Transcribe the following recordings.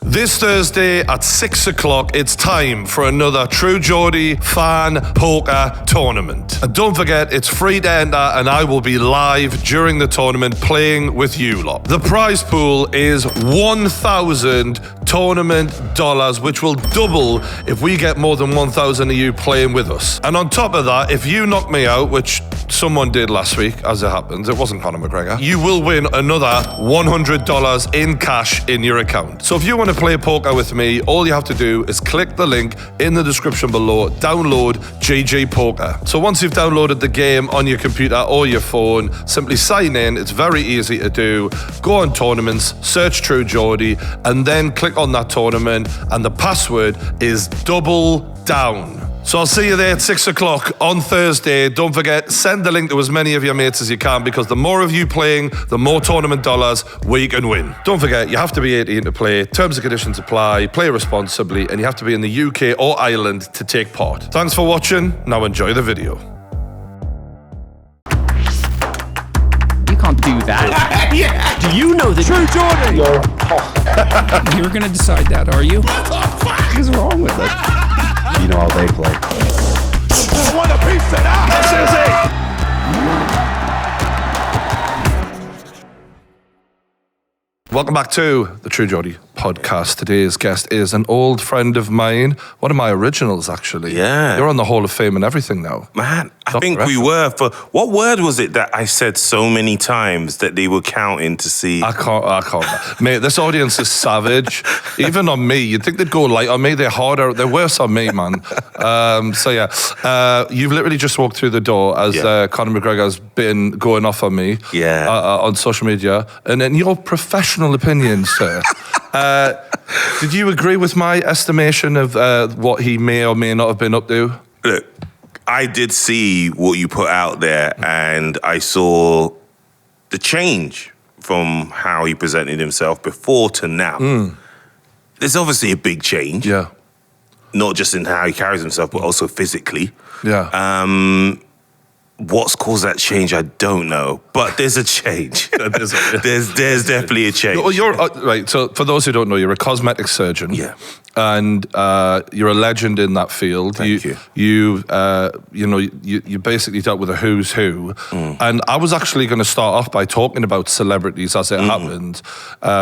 This Thursday at 6 o'clock, it's time for another True Geordie fan poker tournament. And don't forget, it's free to enter and I will be live during the tournament playing with you lot. The prize pool is $1,000 tournament dollars, which will double if we get more than 1,000 of you playing with us. And on top of that, if you knock me out, which someone did last week, as it happens, it wasn't Conor McGregor, you will win another $100 in cash in your account. So if you want to play poker with me, all you have to do is click the link in the description below, download GG Poker. So once you've downloaded the game on your computer or your phone, simply sign in. It's very easy to do. Go on tournaments, search True Geordie, and then click on that tournament, and the password is double down. So I'll see you there at 6 o'clock on Thursday. Don't forget, send the link to as many of your mates as you can, because the more of you playing, the more tournament dollars we can win. Don't forget, you have to be 18 to play. Terms and conditions apply. Play responsibly, and you have to be in the UK or Ireland to take part. Thanks for watching. Now enjoy the video. You can't do that. Yeah. Do you know the True Geordie? You're going to decide that, are you? What is wrong with it? You know how they play. Want a piece of that? Welcome back to the True Geordie podcast. Today's guest is an old friend of mine. One of my originals, actually. Yeah. You're on the Hall of Fame and everything now. Man, I Dr. think we Esho. were for... What word was it that I said so many times that they were counting to see? I can't. Mate, this audience is savage. Even on me, you'd think they'd go light on me. They're harder. They're worse on me, man. You've literally just walked through the door as Conor McGregor's been going off on me on social media. And in your professional opinion, sir, did you agree with my estimation of what he may or may not have been up to? Look, I did see what you put out there, and I saw the change from how he presented himself before to now. There's obviously a big change. Yeah. Not just in how he carries himself, but also physically. Yeah. What's caused that change, I don't know. But there's a change. There's definitely a change. Well, you're right. So for those who don't know, you're a cosmetic surgeon. Yeah. And you're a legend in that field. Thank you. You basically dealt with a who's who. And I was actually going to start off by talking about celebrities as it happened,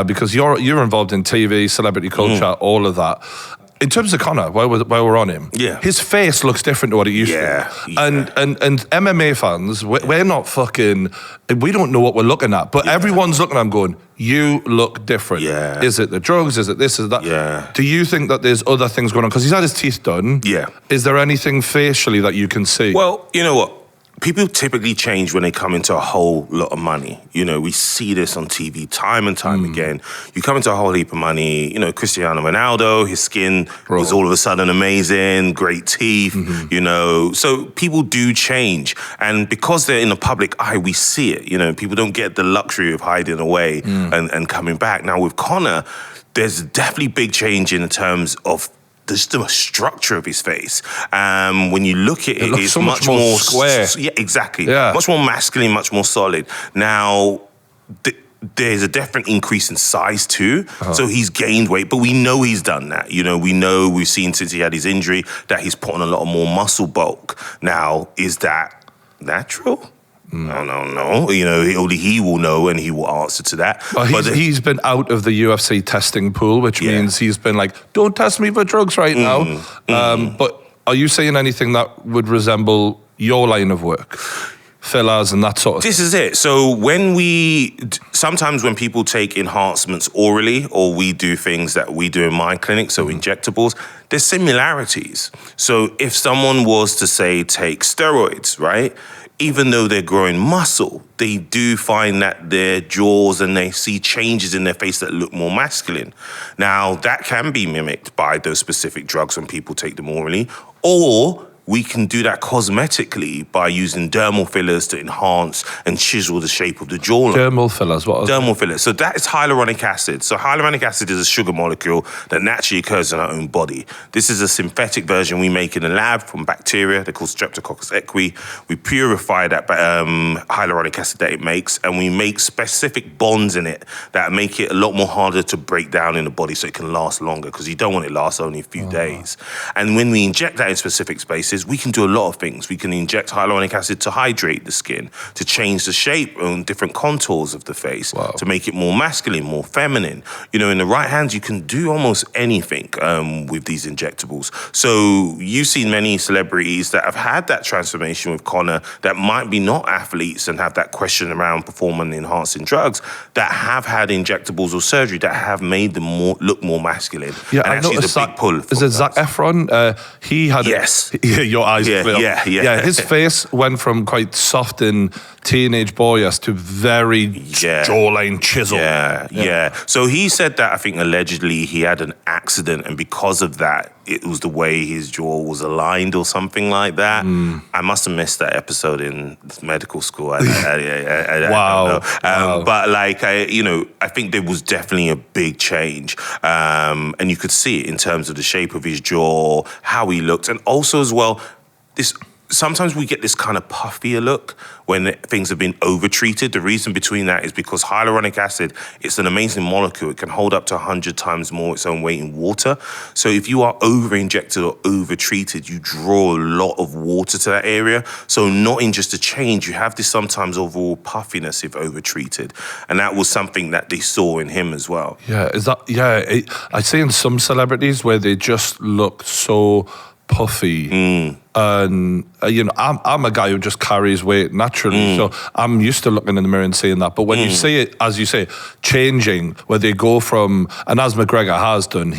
because you're involved in TV, celebrity culture, all of that. In terms of Conor, while we're on him, his face looks different to what it used to. Yeah. And MMA fans, we're not fucking, we don't know what we're looking at, but everyone's looking at him going, you look different. Yeah. Is it the drugs? Is it this? Is it that? Yeah. Do you think that there's other things going on? Because he's had his teeth done. Yeah. Is there anything facially that you can see? Well, you know what? People typically change when they come into a whole lot of money. You know, we see this on TV time and time again. You come into a whole heap of money. You know, Cristiano Ronaldo, his skin was all of a sudden amazing, great teeth, you know. So people do change. And because they're in the public eye, we see it. You know, people don't get the luxury of hiding away and coming back. Now with Conor, there's definitely big change in terms of just the structure of his face. When you look at it, looks it's so much more square. Yeah, exactly. Yeah. Much more masculine, much more solid. Now, there's a definite increase in size too. So he's gained weight, but we know he's done that. You know, we've seen since he had his injury that he's put on a lot of more muscle bulk. Now, is that natural? I don't know. You know, only he will know, and he will answer to that. But he's been out of the UFC testing pool, which means he's been like, don't test me for drugs right now. But are you saying anything that would resemble your line of work? Fillers and that sort of This is it. So sometimes when people take enhancements orally, or we do things that we do in my clinic, so injectables, there's similarities. So if someone was to say take steroids, right? Even though they're growing muscle, they do find that their jaws and they see changes in their face that look more masculine. Now, that can be mimicked by those specific drugs when people take them orally, or we can do that cosmetically by using dermal fillers to enhance and chisel the shape of the jawline. Dermal fillers, what are Dermal fillers. So that is hyaluronic acid. So hyaluronic acid is a sugar molecule that naturally occurs in our own body. This is a synthetic version we make in the lab from bacteria. They're called Streptococcus equi. We purify that hyaluronic acid that it makes, and we make specific bonds in it that make it a lot more harder to break down in the body so it can last longer, because you don't want it to last only a few days. And when we inject that in specific spaces, we can do a lot of things. We can inject hyaluronic acid to hydrate the skin, to change the shape and different contours of the face, to make it more masculine, more feminine. You know, in the right hands, you can do almost anything with these injectables. So you've seen many celebrities that have had that transformation with Connor that might be not athletes and have that question around performance-enhancing drugs, that have had injectables or surgery that have made them look more masculine. Yeah, and I actually noticed it's a big pull. Is it Zac Efron? He had... Yes. Your eyes lit up. Yeah. His face went from quite soft and teenage boyish to very jawline chisel. Yeah. So he said that, I think, allegedly he had an accident, and because of that, it was the way his jaw was aligned or something like that. I must have missed that episode in medical school. I Wow. don't know. But I think there was definitely a big change. And you could see it in terms of the shape of his jaw, how he looked, and also as well, sometimes we get this kind of puffier look when things have been over-treated. The reason between that is because hyaluronic acid, it's an amazing molecule. It can hold up to 100 times more its own weight in water. So if you are over-injected or over-treated, you draw a lot of water to that area. So not in just a change, you have this sometimes overall puffiness if over-treated. And that was something that they saw in him as well. Yeah, I see in some celebrities where they just look so puffy. And I'm a guy who just carries weight naturally, so I'm used to looking in the mirror and seeing that. But when you see it, as you say, changing, where they go from, and as McGregor has done,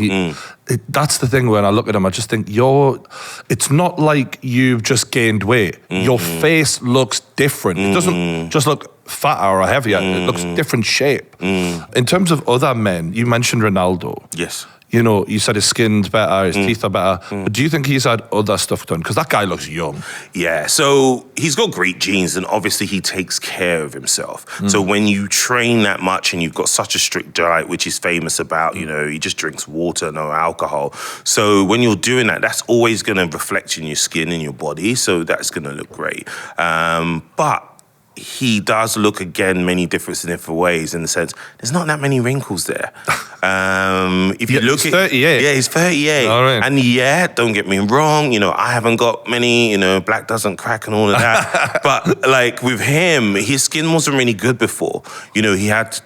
that's the thing. When I look at him, I just think it's not like you've just gained weight. Your face looks different. It doesn't just look fatter or heavier. It looks different shape. In terms of other men, you mentioned Ronaldo. Yes. You know, you said his skin's better, his teeth are better. But do you think he's had other stuff done? Because that guy looks young. Yeah, so he's got great genes, and obviously he takes care of himself. So when you train that much and you've got such a strict diet, which he's famous about, he just drinks water, no alcohol. So when you're doing that, that's always going to reflect in your skin and your body. So that's going to look great. But he does look, again, many different ways, in the sense there's not that many wrinkles there. If you look he's 38. Yeah, he's 38. All right. And don't get me wrong, I haven't got many, black doesn't crack and all of that. But like with him, his skin wasn't really good before. He had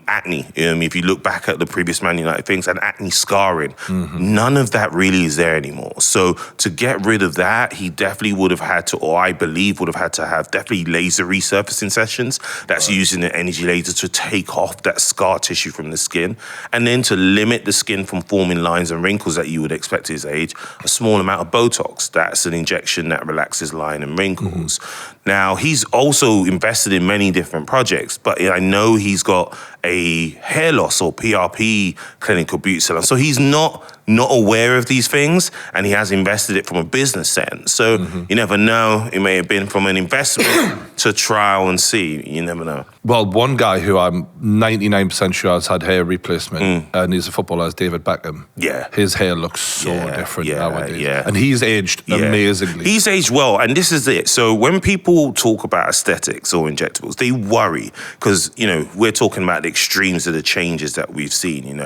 acne. If you look back at the previous Man United things, and acne scarring. None of that really is there anymore. So to get rid of that, he definitely would have had to, or I believe would have had to have definitely laser resurfacing sessions. That's using an energy laser to take off that scar tissue from the skin. And then to limit the skin from forming lines and wrinkles that you would expect at his age, a small amount of Botox. That's an injection that relaxes line and wrinkles. Now, he's also invested in many different projects, but I know he's got a hair loss or PRP clinic or beauty salon. So he's not aware of these things, and he has invested it from a business sense. So you never know. It may have been from an investment to trial and see. You never know. Well, one guy who I'm 99% sure has had hair replacement, and he's a footballer, is David Beckham. Yeah. His hair looks so different nowadays. Yeah. And he's aged amazingly. He's aged well, and this is it. So when people talk about aesthetics or injectables, they worry, because, we're talking about the extremes of the changes that we've seen, in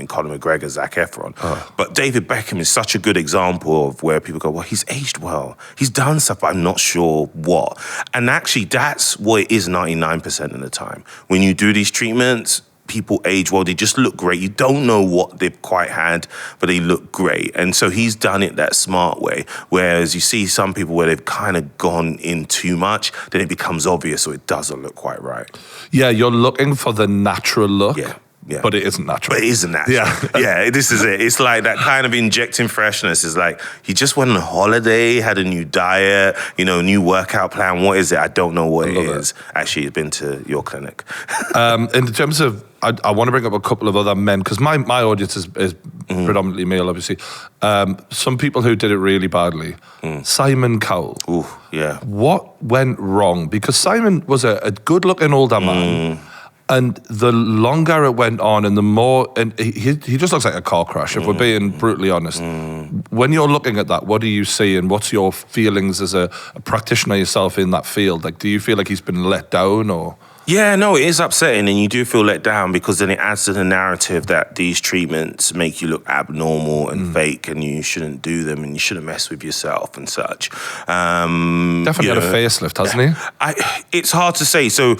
Conor McGregor, Zac Efron. But David Beckham is such a good example of where people go, well, he's aged well. He's done stuff, but I'm not sure what. And actually, that's what it is 99% of the time. When you do these treatments, people age well. They just look great. You don't know what they've quite had, but they look great. And so he's done it that smart way. Whereas you see some people where they've kind of gone in too much, then it becomes obvious, or it doesn't look quite right. Yeah, you're looking for the natural look. Yeah. But it isn't natural. But it isn't natural. Yeah, this is it. It's like that kind of injecting freshness. Is like, he just went on a holiday, had a new diet, new workout plan. What is it? I don't know what it is. Actually, it's been to your clinic. In terms of, I want to bring up a couple of other men, because my audience is predominantly male, obviously. Some people who did it really badly. Simon Cowell. Ooh, yeah. What went wrong? Because Simon was a good-looking older man. And the longer it went on and the more... And he just looks like a car crash, if we're being brutally honest. When you're looking at that, what do you see and what's your feelings as a practitioner yourself in that field? Like, do you feel like he's been let down or... Yeah, no, it is upsetting and you do feel let down because then it adds to the narrative that these treatments make you look abnormal and fake and you shouldn't do them and you shouldn't mess with yourself and such. Definitely had a facelift, hasn't he? It's hard to say. So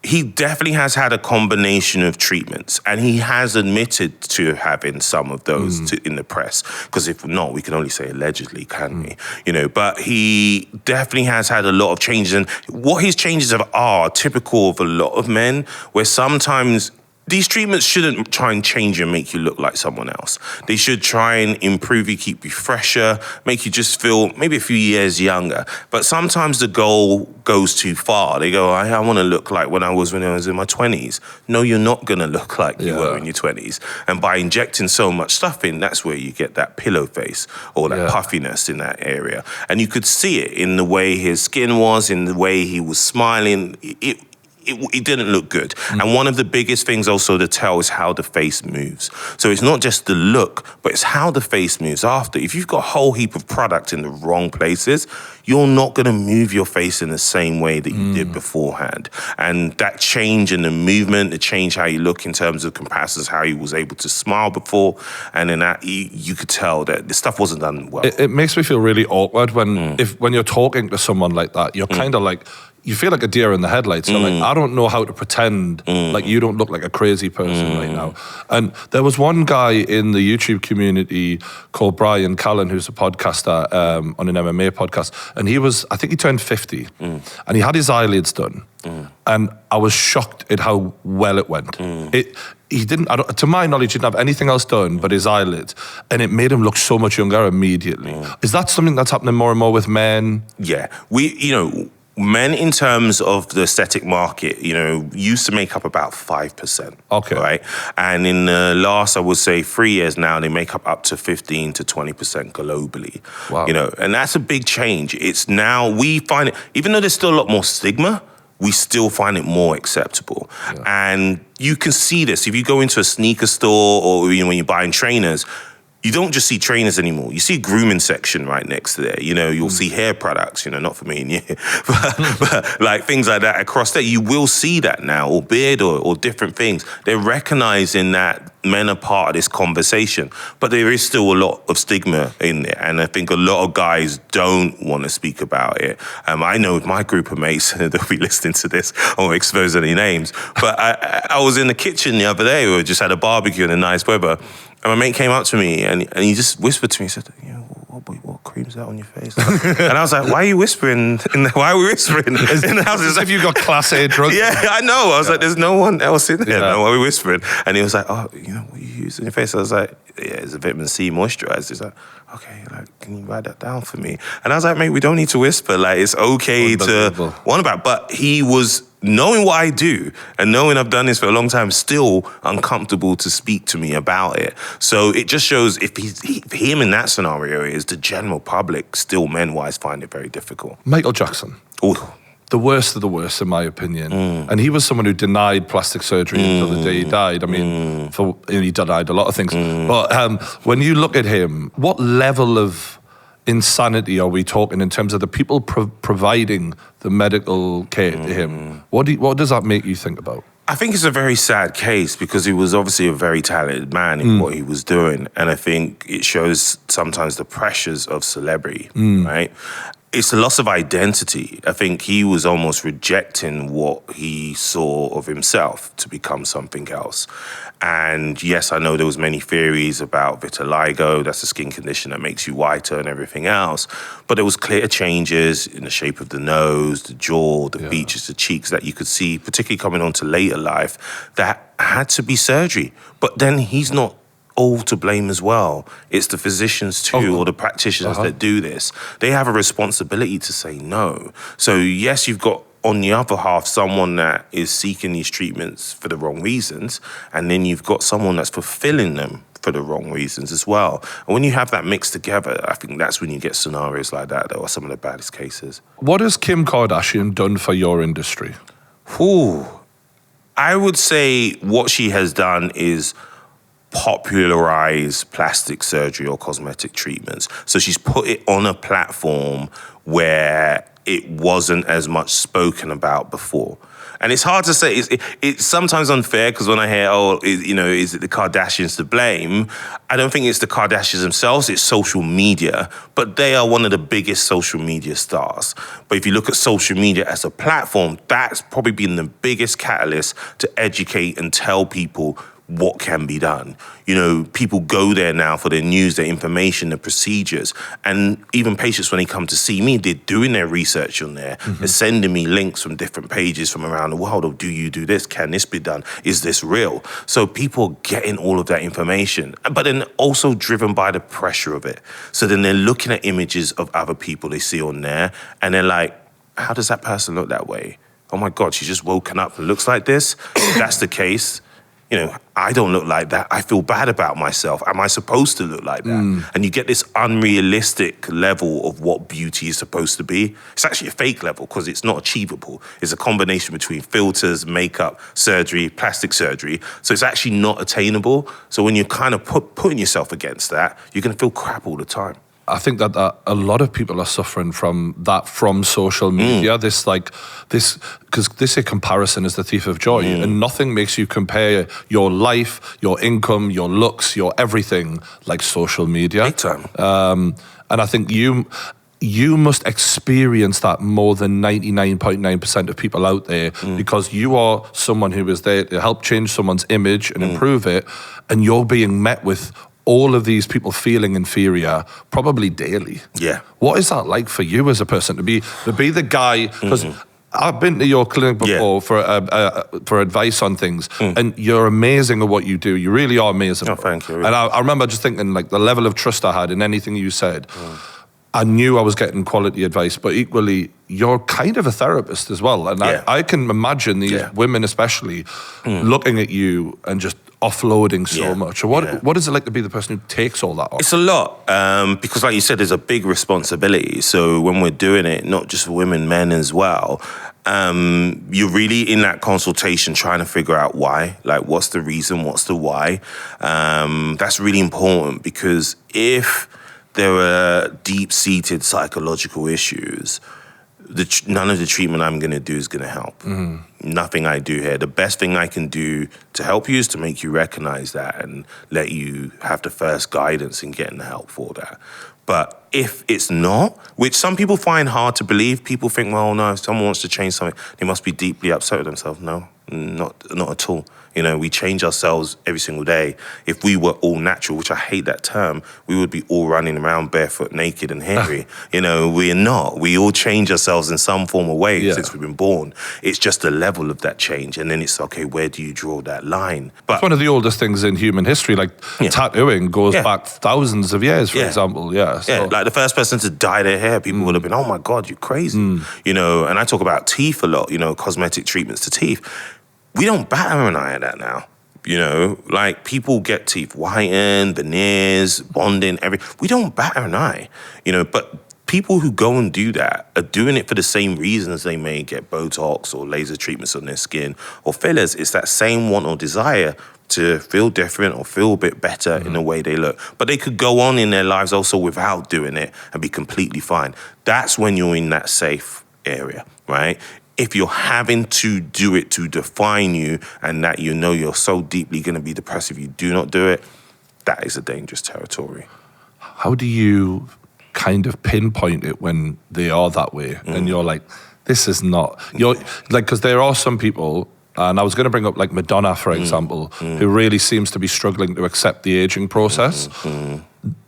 he definitely has had a combination of treatments and he has admitted to having some of those in the press. Because if not, we can only say allegedly, can't we? You know, but he definitely has had a lot of changes. And what his changes are typical of a lot of men, where sometimes these treatments shouldn't try and change you and make you look like someone else. They should try and improve you, keep you fresher, make you just feel maybe a few years younger. But sometimes the goal goes too far. They go, I want to look like when I was in my 20s. No, you're not going to look like you were in your 20s. And by injecting so much stuff in, that's where you get that pillow face or that puffiness in that area. And you could see it in the way his skin was, in the way he was smiling. It didn't look good. And one of the biggest things also to tell is how the face moves. So it's not just the look, but it's how the face moves after. If you've got a whole heap of product in the wrong places, you're not going to move your face in the same way that you did beforehand. And that change in the movement, the change how you look in terms of comparisons, how he was able to smile before, and then that you could tell that the stuff wasn't done well. It makes me feel really awkward when you're talking to someone like that. You're kind of like... You feel like a deer in the headlights. So like, I don't know how to pretend like you don't look like a crazy person right now. And there was one guy in the YouTube community called Brian Callen, who's a podcaster on an MMA podcast. And I think he turned 50. And he had his eyelids done. And I was shocked at how well it went. He didn't, to my knowledge, he didn't have anything else done but his eyelids. And it made him look so much younger immediately. Is that something that's happening more and more with men? Yeah. Men in terms of the aesthetic market, used to make up about 5%. Okay. Right? And in the last, I would say 3 years now, they make up to 15 to 20% globally. Wow. And that's a big change. It's now, we find it, even though there's still a lot more stigma, we still find it more acceptable. Yeah. And you can see this. If you go into a sneaker store or when you're buying trainers, you don't just see trainers anymore. You see a grooming section right next to there. You'll see hair products, not for me and you, but like things like that across there. You will see that now, or beard or different things. They're recognizing that men are part of this conversation, but there is still a lot of stigma in there. And I think a lot of guys don't want to speak about it. I know with my group of mates, they'll be listening to this, I won't expose any names, but I was in the kitchen the other day, we just had a barbecue in the nice weather. And my mate came up to me and he just whispered to me, he said, what cream's that on your face? And I was like, why are you whispering? Why are we whispering in the house? As if you've got class A drugs. Yeah, I know. I was like, there's no one else in there. No, why are we whispering? And he was like, what are you using your face? I was like, yeah, it's a vitamin C moisturizer. He's like, okay, can you write that down for me? And I was like, mate, we don't need to whisper. It's okay to want about. But he was, knowing what I do and knowing I've done this for a long time, still uncomfortable to speak to me about it. So it just shows if him in that scenario is the general public, still men-wise, find it very difficult. Michael Jackson. Ooh. The worst of the worst, in my opinion. And he was someone who denied plastic surgery until the day he died. I mean, he denied a lot of things. But when you look at him, what level of insanity are we talking in terms of the people providing the medical care to him? What does that make you think about? I think it's a very sad case because he was obviously a very talented man in what he was doing. And I think it shows sometimes the pressures of celebrity, right? It's a loss of identity. I think he was almost rejecting what he saw of himself to become something else. And yes, I know there was many theories about vitiligo, that's a skin condition that makes you whiter and everything else. But there was clear changes in the shape of the nose, the jaw, the features, the cheeks that you could see, particularly coming on to later life, that had to be surgery. But then he's not all to blame as well. It's the physicians too, or the practitioners that do this. They have a responsibility to say no. So yes, you've got on the other half someone that is seeking these treatments for the wrong reasons, and then you've got someone that's fulfilling them for the wrong reasons as well. And when you have that mixed together, I think that's when you get scenarios like that are some of the baddest cases. What has Kim Kardashian done for your industry? Ooh, I would say what she has done is popularize plastic surgery or cosmetic treatments. So she's put it on a platform where it wasn't as much spoken about before. And it's hard to say. It's sometimes unfair because when I hear, is it the Kardashians to blame? I don't think it's the Kardashians themselves. It's social media. But they are one of the biggest social media stars. But if you look at social media as a platform, that's probably been the biggest catalyst to educate and tell people what can be done. People go there now for their news, their information, their procedures. And even patients, when they come to see me, they're doing their research on there. Mm-hmm. They're sending me links from different pages from around the world. Or do you do this? Can this be done? Is this real? So people are getting all of that information, but then also driven by the pressure of it. So then they're looking at images of other people they see on there, and they're like, how does that person look that way? Oh my God, she's just woken up and looks like this? If that's the case, I don't look like that. I feel bad about myself. Am I supposed to look like that? And you get this unrealistic level of what beauty is supposed to be. It's actually a fake level because it's not achievable. It's a combination between filters, makeup, surgery, plastic surgery. So it's actually not attainable. So when you're kind of putting yourself against that, you're going to feel crap all the time. I think that a lot of people are suffering from that from social media. Because they say comparison is the thief of joy, and nothing makes you compare your life, your income, your looks, your everything like social media. Big time. And I think you must experience that more than 99.9% of people out there because you are someone who is there to help change someone's image and improve it, and you're being met with all of these people feeling inferior, probably daily. Yeah. What is that like for you as a person to be the guy? Because I've been to your clinic before for advice on things, and you're amazing at what you do. You really are amazing. Oh, thank you. And I remember just thinking, like, the level of trust I had in anything you said. I knew I was getting quality advice, but equally, you're kind of a therapist as well. And I can imagine these women especially looking at you and just offloading so much. So what is it like to be the person who takes all that off? It's a lot because, like you said, there's a big responsibility. So when we're doing it, not just for women, men as well, you're really in that consultation trying to figure out why. Like, what's the reason? What's the why? That's really important because if there are deep-seated psychological issues, none of the treatment I'm going to do is going to help. Nothing I do here. The best thing I can do to help you is to make you recognize that and let you have the first guidance in getting the help for that. But if it's not, which some people find hard to believe, people think, well, no, if someone wants to change something, they must be deeply upset with themselves. No, not at all. We change ourselves every single day. If we were all natural, which I hate that term, we would be all running around barefoot, naked and hairy. We're not. We all change ourselves in some form or way since we've been born. It's just the level of that change. And then it's, okay, where do you draw that line? But it's one of the oldest things in human history. Like tattooing goes back thousands of years, for example. Like the first person to dye their hair, people would have been, oh my God, you're crazy. And I talk about teeth a lot, cosmetic treatments to teeth. We don't bat an eye at that now. Like people get teeth whitened, veneers, bonding, we don't bat an eye, but people who go and do that are doing it for the same reasons they may get Botox or laser treatments on their skin or fillers. It's that same want or desire to feel different or feel a bit better in the way they look. But they could go on in their lives also without doing it and be completely fine. That's when you're in that safe area, right? If you're having to do it to define you and that you're so deeply going to be depressed if you do not do it, that is a dangerous territory. How do you kind of pinpoint it when they are that way? And you're like, this is not... You're like, because there are some people, and I was going to bring up like Madonna, for example, who really seems to be struggling to accept the aging process.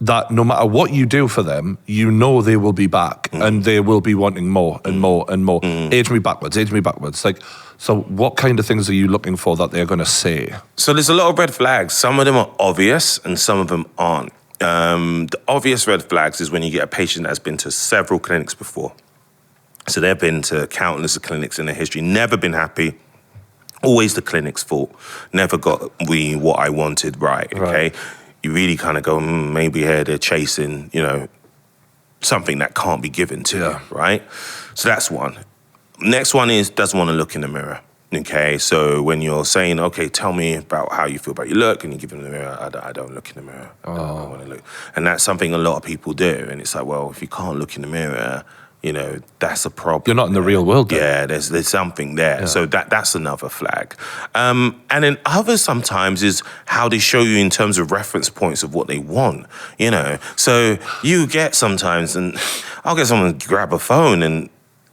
That no matter what you do for them, they will be back and they will be wanting more and more and more. Age me backwards. Like, so what kind of things are you looking for that they're going to say? So there's a lot of red flags. Some of them are obvious and some of them aren't. The obvious red flags is when you get a patient that has been to several clinics before. So they've been to countless of clinics in their history, never been happy. Always the clinic's fault. Never got what I wanted right, okay? you really kind of go, maybe here they're chasing, something that can't be given to you, right? So that's one. Next one is doesn't want to look in the mirror. Okay, so when you're saying, okay, tell me about how you feel about your look, and you give them the mirror, I don't look in the mirror. I don't want to look. And that's something a lot of people do. And it's like, well, if you can't look in the mirror, that's a problem. You're not in the real world, then. Yeah, there's something there. Yeah. So that's another flag. And then others sometimes is how they show you in terms of reference points of what they want, So you get sometimes, and I'll get someone to grab a phone and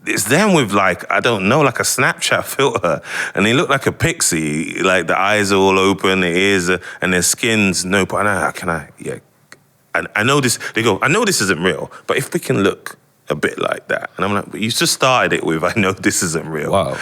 it's them with like a Snapchat filter, and they look like a pixie. Like the eyes are all open, the ears, and their skin's no. But I know this. They go, I know this isn't real, but if we can look a bit like that, and I'm like, but you just started it with, I know this isn't real. Wow.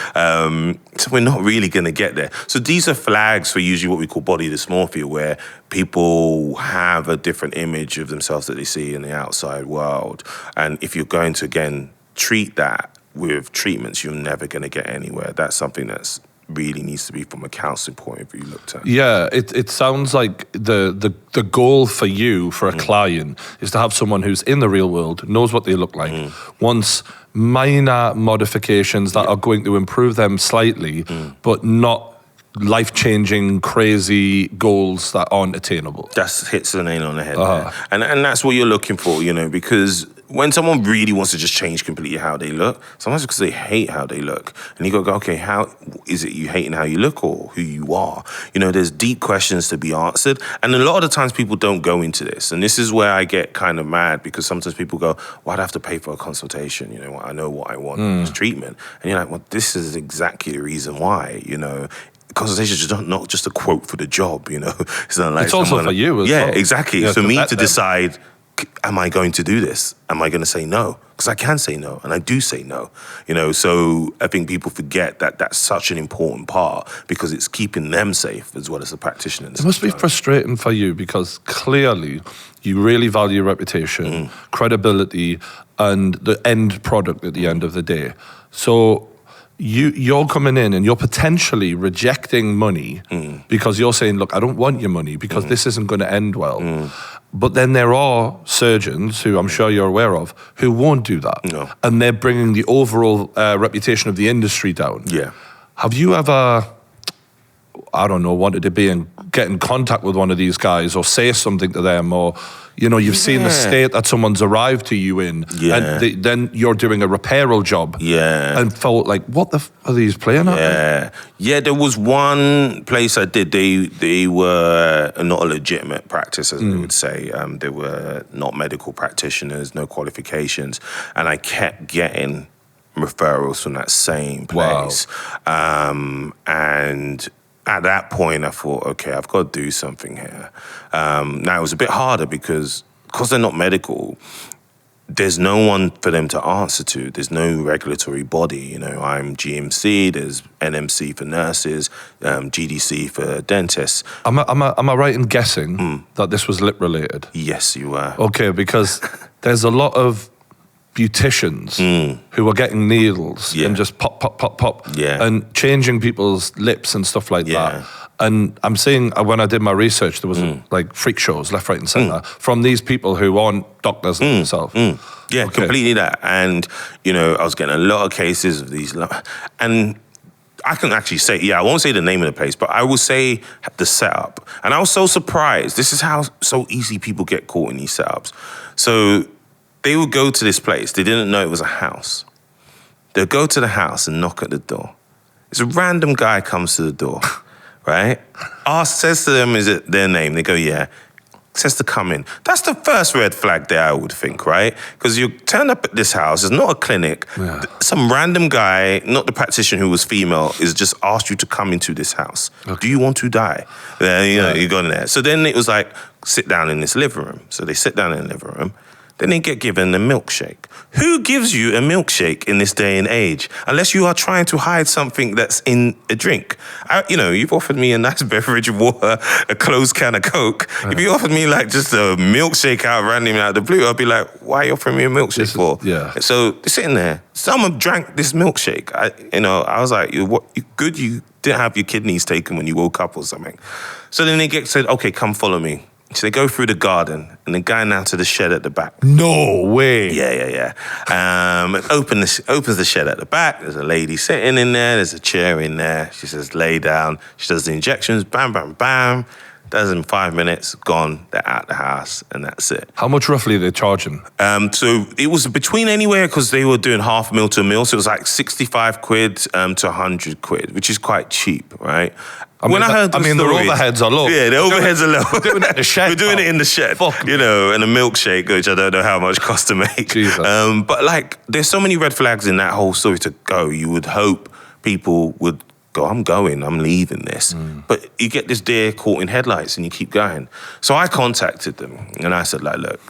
So we're not really going to get there. So these are flags for usually what we call body dysmorphia, where people have a different image of themselves that they see in the outside world, and if you're going to again treat that with treatments, you're never going to get anywhere. That's something that's really needs to be from a counselling point of view looked at. Yeah, it sounds like the goal for you, for a client, is to have someone who's in the real world, knows what they look like, wants minor modifications that are going to improve them slightly, but not life-changing, crazy goals that aren't attainable. That hits the nail on the head there. And that's what you're looking for, because when someone really wants to just change completely how they look, sometimes because they hate how they look. And you go, okay, how is it you hating how you look or who you are? There's deep questions to be answered. And a lot of the times people don't go into this. And this is where I get kind of mad, because sometimes people go, well, I'd have to pay for a consultation. I know what I want in this treatment. And you're like, well, this is exactly the reason why, consultations is not just a quote for the job, It's not like it's also for you as well. Yeah, exactly. For me to decide, am I going to do this? Am I going to say no? Because I can say no, and I do say no. So I think people forget that that's such an important part, because it's keeping them safe as well as the practitioners. It must be frustrating for you, because clearly you really value reputation, credibility, and the end product at the end of the day. So you're coming in and you're potentially rejecting money because you're saying, look, I don't want your money because this isn't going to end well. But then there are surgeons, who I'm sure you're aware of, who won't do that. No. And they're bringing the overall reputation of the industry down. Yeah. Have you ever, I don't know, wanted to get in contact with one of these guys or say something to them, or you've seen the state that someone's arrived to you in, and then you're doing a reparal job, and felt like, what the are these playing at? Yeah, there was one place I did, they were not a legitimate practice, as they would say. They were not medical practitioners, no qualifications, and I kept getting referrals from that same place. Wow. And at that point, I thought, okay, I've got to do something here. Now, it was a bit harder because they're not medical, there's no one for them to answer to. There's no regulatory body. I'm GMC, there's NMC for nurses, GDC for dentists. Am I right in guessing that this was lip-related? Yes, you were. Okay, because there's a lot of beauticians who are getting needles and just pop, pop, pop, pop, and changing people's lips and stuff like that. And I'm seeing, when I did my research, there was like freak shows left, right and centre from these people who aren't doctors themselves. Yeah, completely that. And, I was getting a lot of cases of these. And I can actually say, I won't say the name of the place, but I will say the setup. And I was so surprised. This is how so easy people get caught in these setups. So they would go to this place. They didn't know it was a house. They'll go to the house and knock at the door. It's a random guy comes to the door, right? Says to them, is it their name? They go, yeah. Says to come in. That's the first red flag there, I would think, right? Because you turn up at this house, it's not a clinic. Yeah. Some random guy, not the practitioner who was female, is just asked you to come into this house. Okay. Do you want to die? You go in there. So then it was like, sit down in this living room. So they sit down in the living room. Then they get given a milkshake. Who gives you a milkshake in this day and age? Unless you are trying to hide something that's in a drink. You've offered me a nice beverage of water, a closed can of Coke. If you offered me like just a milkshake out randomly out of the blue, I'd be like, why are you offering me a milkshake for? So they're sitting there. Someone drank this milkshake. I was like, you didn't have your kidneys taken when you woke up or something. So then they said, okay, come follow me. So they go through the garden and they're going down to the shed at the back. No way. Yeah. Opens the shed at the back. There's a lady sitting in there. There's a chair in there. She says, lay down. She does the injections. Bam, bam, bam. Does in 5 minutes. Gone. They're out the house, and that's it. How much roughly are they charging? So it was between anywhere, because they were doing half a mil to a mil. So it was like 65 quid to 100 quid, which is quite cheap, right? I mean, their overheads are low. Yeah, the overheads are low. We're doing it in the shed. We're doing it in the shed. Fuck. You know, and a milkshake, which I don't know how much costs to make. Jesus. But like, there's so many red flags in that whole story to go. You would hope people would go, I'm leaving this. But you get this deer caught in headlights and you keep going. So I contacted them and I said, like, look,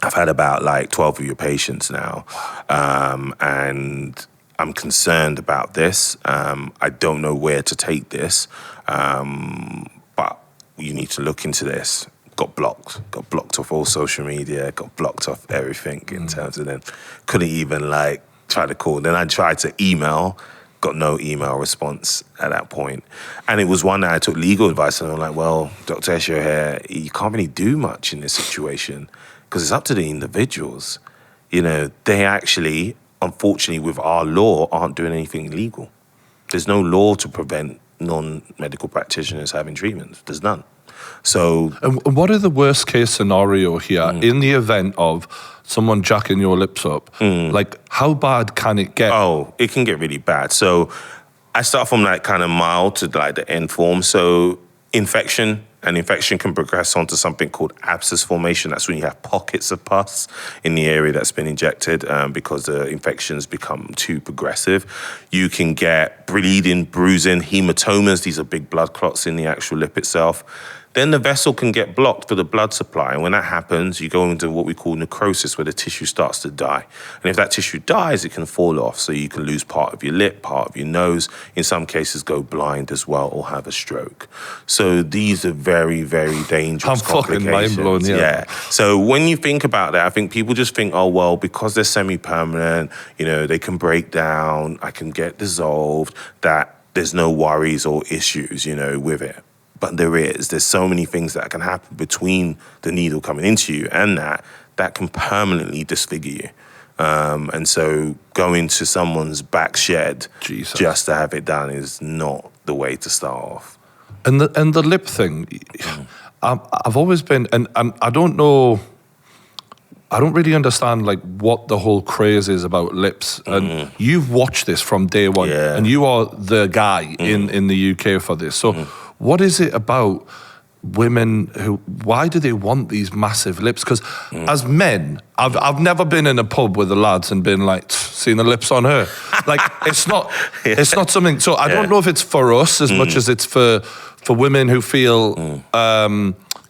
I've had about like 12 of your patients now. And I'm concerned about this. I don't know where to take this, but you need to look into this. Got blocked off all social media, got blocked off everything in terms of them. Couldn't even like try to call. Then I tried to email, got no email response at that point. And it was one that I took legal advice and I'm like, well, Dr. Esho here, you can't really do much in this situation because it's up to the individuals. You know, they actually, unfortunately, with our law, aren't doing anything illegal. There's no law to prevent non-medical practitioners having treatments. There's none. So, and what are the worst case scenario here in the event of someone jacking your lips up? Like, how bad can it get? Oh, it can get really bad. So I start from like kind of mild to like the end form. So infection can progress onto something called abscess formation. That's when you have pockets of pus in the area that's been injected because the infections become too progressive. You can get bleeding, bruising, hematomas. These are big blood clots in the actual lip itself. Then the vessel can get blocked for the blood supply. And when that happens, you go into what we call necrosis, where the tissue starts to die. And if that tissue dies, it can fall off. So you can lose part of your lip, part of your nose. In some cases, go blind as well or have a stroke. So these are very, very dangerous complications. I'm fucking mind blown, yeah. So when you think about that, I think people just think, oh, well, because they're semi-permanent, you know, they can break down, I can get dissolved, that there's no worries or issues, you know, with it. But there's so many things that can happen between the needle coming into you and that can permanently disfigure you. And so going to someone's back shed just to have it done is not the way to start off. And the lip thing, I've always been, and I don't know, I don't really understand like what the whole craze is about lips. And you've watched this from day one, and you are the guy in the UK for this. So what is it about women why do they want these massive lips? Because as men, I've never been in a pub with the lads and been like, seen the lips on her. Like, it's not something, so I don't know if it's for us as much as it's for women who feel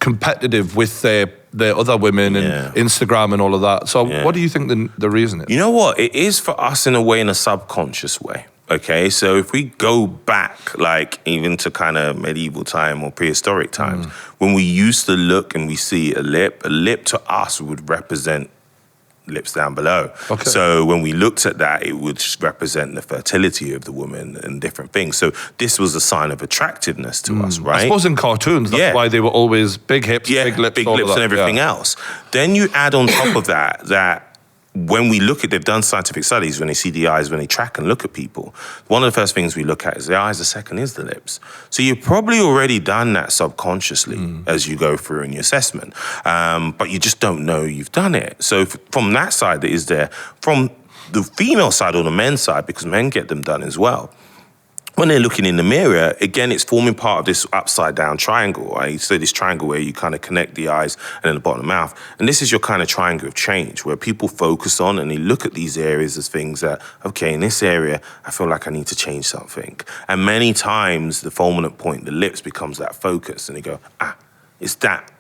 competitive with their other women and Instagram and all of that. So what do you think the reason is? You know what? It is for us in a way, in a subconscious way. Okay, so if we go back, like even to kind of medieval time or prehistoric times, when we used to look and we see a lip to us would represent lips down below. Okay. So when we looked at that, it would represent the fertility of the woman and different things. So this was a sign of attractiveness to us, right? I suppose in cartoons, that's why they were always big hips, big lips, and everything else. Then you add on top of that when we look at, they've done scientific studies when they see the eyes, when they track and look at people, one of the first things we look at is the eyes, the second is the lips. So you've probably already done that subconsciously as you go through in your assessment, but you just don't know you've done it. So from that side that is there, from the female side or the men's side, because men get them done as well, when they're looking in the mirror, again, it's forming part of this upside down triangle, right? So this triangle where you kind of connect the eyes and then the bottom of the mouth. And this is your kind of triangle of change where people focus on and they look at these areas as things that, okay, in this area, I feel like I need to change something. And many times the fulminant point, the lips, becomes that focus. And they go, it's that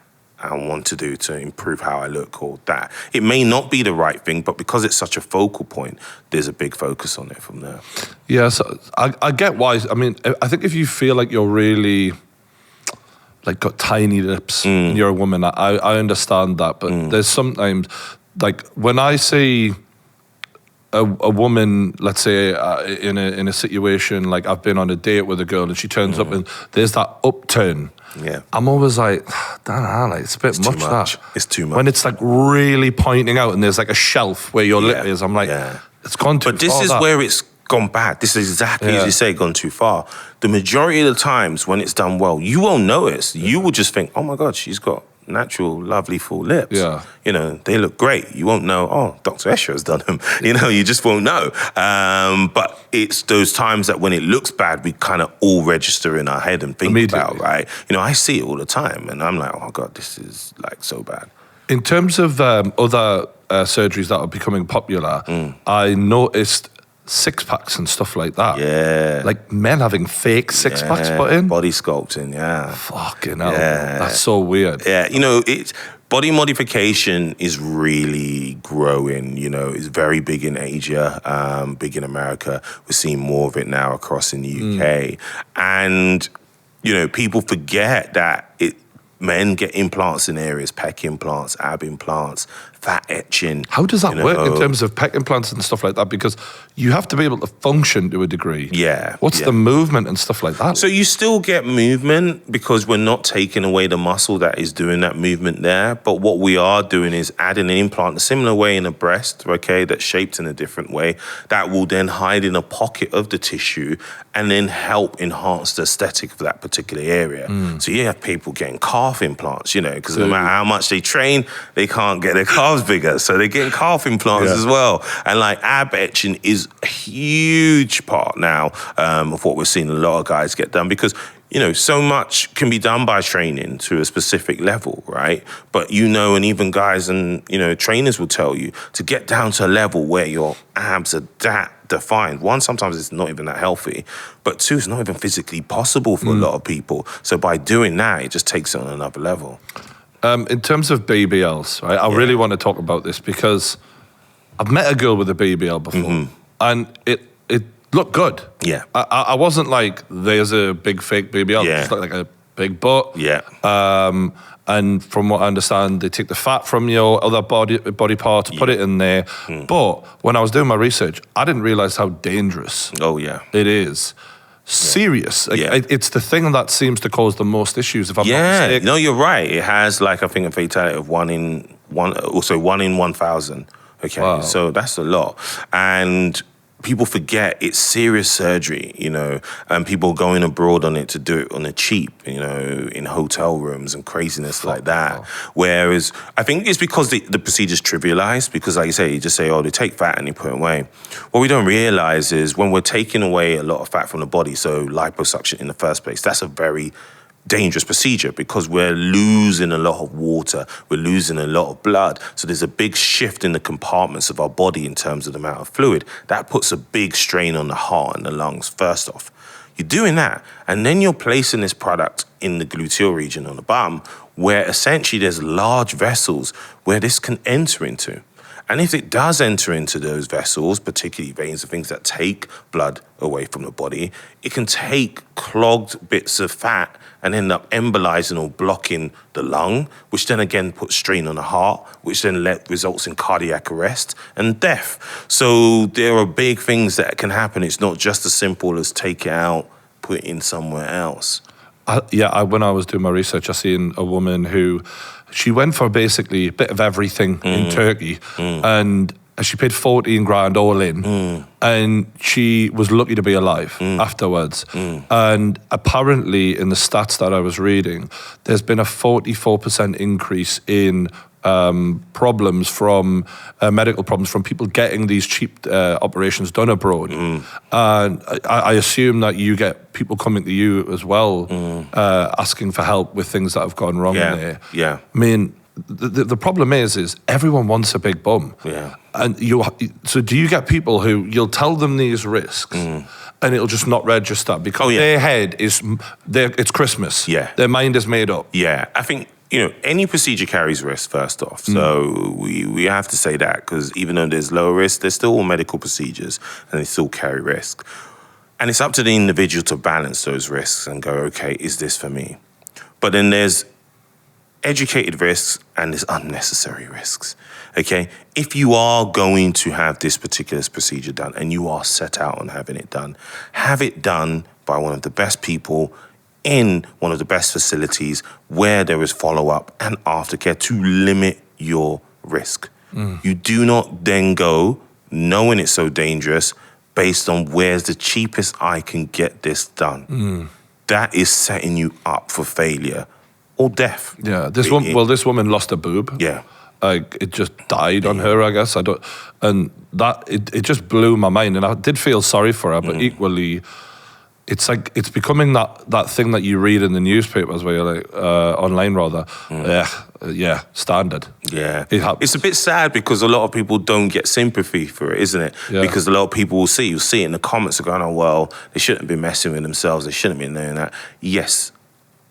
I want to do to improve how I look, or that. It may not be the right thing, but because it's such a focal point, there's a big focus on it from there. Yeah, so I get why. I mean, I think if you feel like you're really, like, got tiny lips and you're a woman, I understand that. But there's sometimes, like, when I see a woman, let's say, in a situation, like I've been on a date with a girl and she turns up and there's that upturn. Yeah. I'm always like, damn, like, it's a bit Too much, much. that. It's too much. When it's like really pointing out and there's like a shelf where your lip is, I'm like, it's gone too far. But this is where it's gone bad. This is exactly as you say, gone too far. The majority of the times when it's done well, you won't notice. You will just think, oh my God, she's got natural, lovely, full lips. Yeah. You know, they look great. You won't know, oh, Dr. Esho has done them. You know, you just won't know. But it's those times that when it looks bad, we kind of all register in our head and think about, right? You know, I see it all the time and I'm like, oh my God, this is like so bad. In terms of other surgeries that are becoming popular, I noticed six-packs and stuff like that. Yeah. Like men having fake six-packs put in. Body sculpting, Fucking hell. That's so weird. Yeah, you know, body modification is really growing. You know, it's very big in Asia, big in America. We're seeing more of it now across in the UK. And, you know, people forget that men get implants in areas, pec implants, ab implants, fat etching. How does that work in terms of pec implants and stuff like that? Because you have to be able to function to a degree. Yeah. What's the movement and stuff like that? So you still get movement because we're not taking away the muscle that is doing that movement there. But what we are doing is adding an implant a similar way in a breast, okay, that's shaped in a different way, that will then hide in a pocket of the tissue and then help enhance the aesthetic of that particular area. So you have people getting calf implants, you know, because no matter how much they train, they can't get their calves bigger. So they're getting calf implants as well. And like ab etching is a huge part now of what we're seeing a lot of guys get done because, you know, so much can be done by training to a specific level, right? But, you know, and even guys and, you know, trainers will tell you to get down to a level where your abs are that defined. One, sometimes it's not even that healthy, but two, it's not even physically possible for a lot of people. So by doing that, it just takes it on another level. In terms of BBLs, right, I really want to talk about this because I've met a girl with a BBL before and it looked good. Yeah. I wasn't like, there's a big fake BBL. Yeah. It just looked like a big butt. Yeah. And from what I understand, they take the fat from your other body part, put it in there. But when I was doing my research, I didn't realize how dangerous it is. Serious. It's the thing that seems to cause the most issues, if I'm not mistaken. No, you're right. It has like, I think, a fatality of 1 in 1,000. Okay, Wow. So that's a lot. And people forget it's serious surgery, you know, and people going abroad on it to do it on the cheap, you know, in hotel rooms and craziness like that. Wow. Whereas I think it's because the procedure's trivialized because, like you say, you just say, oh, they take fat and they put it away. What we don't realize is when we're taking away a lot of fat from the body, so liposuction in the first place, that's a very dangerous procedure because we're losing a lot of water, we're losing a lot of blood. So there's a big shift in the compartments of our body in terms of the amount of fluid. That puts a big strain on the heart and the lungs, first off. You're doing that, and then you're placing this product in the gluteal region on the bum, where essentially there's large vessels where this can enter into. And if it does enter into those vessels, particularly veins and things that take blood away from the body, it can take clogged bits of fat and end up embolizing or blocking the lung, which then again puts strain on the heart, which then results in cardiac arrest and death. So there are big things that can happen. It's not just as simple as take it out, put it in somewhere else. When I was doing my research, I seen a woman who, she went for basically a bit of everything in Turkey, and she paid 14 grand all in, and she was lucky to be alive afterwards. And apparently, in the stats that I was reading, there's been a 44% increase in problems from medical problems from people getting these cheap operations done abroad. And I assume that you get people coming to you as well, asking for help with things that have gone wrong there. Yeah. I mean, the problem is everyone wants a big bum. Yeah. And so do you get people who you'll tell them these risks and it'll just not register because their head is, it's Christmas. Yeah. Their mind is made up. Yeah. I think, you know, any procedure carries risk, first off. So we have to say that because even though there's low risk, there's still all medical procedures and they still carry risk. And it's up to the individual to balance those risks and go, okay, is this for me? But then there's educated risks and there's unnecessary risks, okay? If you are going to have this particular procedure done and you are set out on having it done, have it done by one of the best people in one of the best facilities where there is follow-up and aftercare to limit your risk. You do not then go, knowing it's so dangerous, based on where's the cheapest I can get this done. That is setting you up for failure or death. Yeah, this woman lost a boob. Yeah. It just died on her, I guess. It just blew my mind, and I did feel sorry for her, but equally, it's like it's becoming that thing that you read in the newspapers where you're like, online rather, standard. Yeah. It's a bit sad because a lot of people don't get sympathy for it, isn't it? Yeah. Because a lot of people you'll see it in the comments are going, oh, well, they shouldn't be messing with themselves, they shouldn't be doing that. Yes,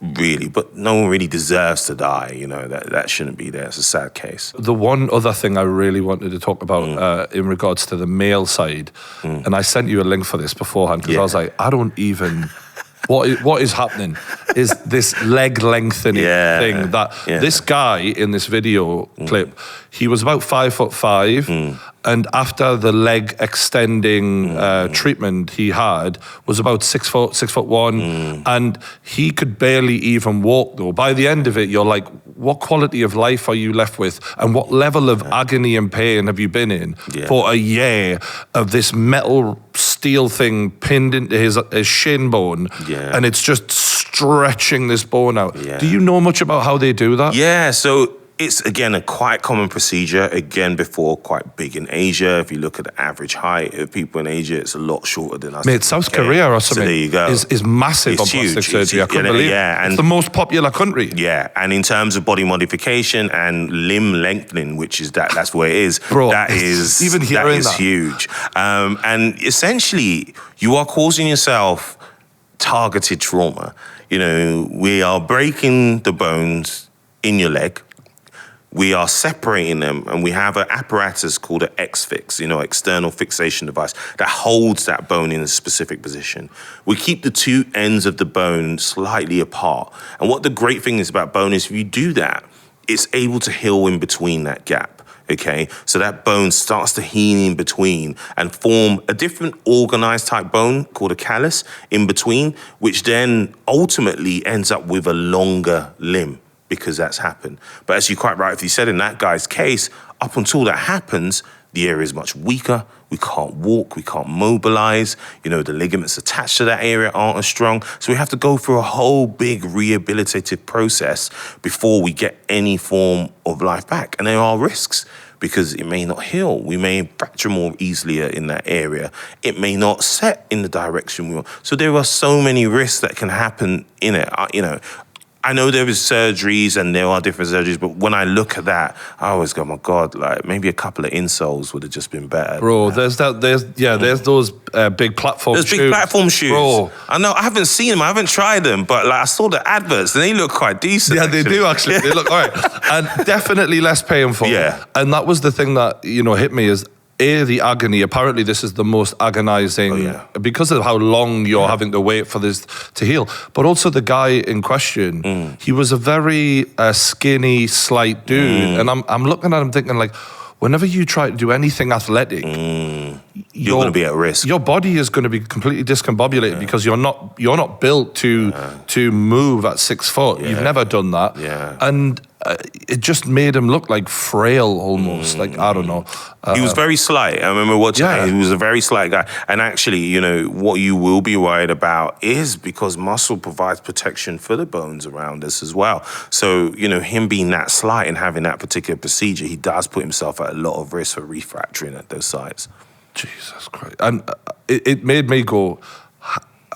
really, but no one really deserves to die, that shouldn't be there. It's a sad case. The one other thing I really wanted to talk about in regards to the male side, and I sent you a link for this beforehand because I was like, I don't even... What is happening is this leg lengthening thing that this guy in this video clip, he was about 5'5", and after the leg extending treatment he had was about 6'1", and he could barely even walk though. By the end of it, you're like, what quality of life are you left with, and what level of agony and pain have you been in for a year of this metal steel thing pinned into his shin bone, and it's just stretching this bone out. Do you know much about how they do that? Yeah, so it's, again, a quite common procedure. Again, before, quite big in Asia. If you look at the average height of people in Asia, it's a lot shorter than us. Mate, South Korea or something, so there you go. Is massive on plastic surgery. I couldn't believe it. And it's the most popular country. Yeah, and in terms of body modification and limb lengthening, which is that's where it is. Bro, that is even hearing that huge. And essentially, you are causing yourself targeted trauma. We are breaking the bones in your leg. We are separating them, and we have an apparatus called an X-Fix, external fixation device that holds that bone in a specific position. We keep the two ends of the bone slightly apart. And what the great thing is about bone is if you do that, it's able to heal in between that gap. Okay, so that bone starts to heal in between and form a different organized type bone called a callus in between, which then ultimately ends up with a longer limb because that's happened. But as you quite rightly said, in that guy's case, up until that happens, the area is much weaker. We can't walk, we can't mobilize. The ligaments attached to that area aren't as strong. So we have to go through a whole big rehabilitative process before we get any form of life back. And there are risks because it may not heal. We may fracture more easily in that area. It may not set in the direction we want. So there are so many risks that can happen in it. I know there is surgeries and there are different surgeries, but when I look at that, I always go, my God, like maybe a couple of insoles would have just been better. Bro, there's those big platform shoes. There's big platform shoes. Bro. I know, I haven't seen them, I haven't tried them, but I saw the adverts and they look quite decent. Yeah, they do actually. They look all right. And definitely less painful. Yeah. And that was the thing that, hit me is, the agony. Apparently, this is the most agonizing because of how long you're having to wait for this to heal. But also the guy in question, he was a very skinny, slight dude. And I'm looking at him thinking like, whenever you try to do anything athletic, you're going to be at risk. Your body is going to be completely discombobulated because you're not built to move at 6 foot. You've never done that. And it just made him look like frail almost. Like, I don't know. He was very slight. I remember watching him. He was a very slight guy. And actually, what you will be worried about is because muscle provides protection for the bones around us as well. So, him being that slight and having that particular procedure, he does put himself at a lot of risk for refracturing at those sites. Jesus Christ. And it made me go,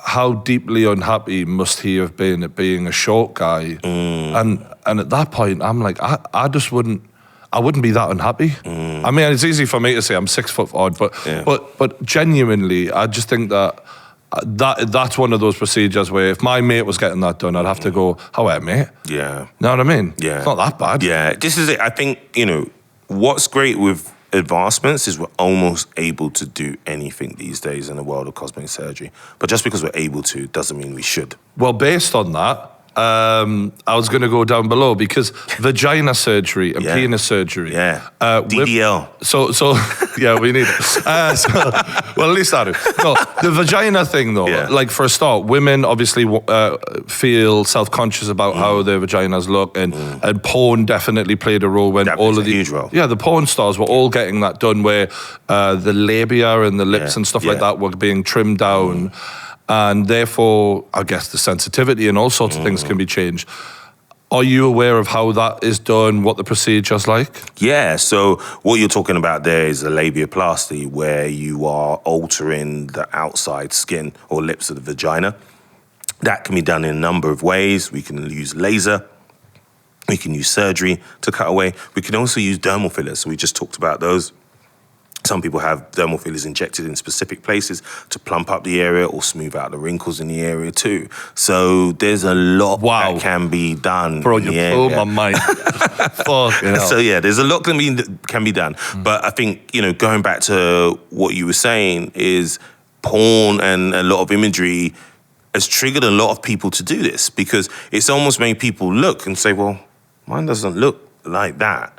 how deeply unhappy must he have been at being a short guy? And at that point, I'm like, I wouldn't be that unhappy. I mean, it's easy for me to say I'm 6 foot odd, but genuinely, I just think that's one of those procedures where if my mate was getting that done, I'd have to go, how are you, mate? Yeah. Know what I mean? Yeah. It's not that bad. Yeah, this is it. I think, what's great with advancements is we're almost able to do anything these days in the world of cosmetic surgery. But just because we're able to doesn't mean we should. Well, based on that, I was going to go down below because vagina surgery and penis surgery. Yeah. DDL. So yeah, we need it. Well, at least I do. No, the vagina thing though, like for a start, women obviously feel self-conscious about how their vaginas look, and porn definitely played a role when That all plays of a the huge role. Yeah, the porn stars were all getting that done, where the labia and the lips and stuff like that were being trimmed down. And therefore, I guess the sensitivity and all sorts of things can be changed. Are you aware of how that is done, what the procedure's like? Yeah, so what you're talking about there is a labiaplasty, where you are altering the outside skin or lips of the vagina. That can be done in a number of ways. We can use laser. We can use surgery to cut away. We can also use dermal fillers. So we just talked about those. Some people have dermal fillers injected in specific places to plump up the area or smooth out the wrinkles in the area too. So there's a lot that can be done. Bro, you blew my mind. Fucking hell. So yeah, there's a lot can be done. But I think, going back to what you were saying, is porn and a lot of imagery has triggered a lot of people to do this, because it's almost made people look and say, well, mine doesn't look like that.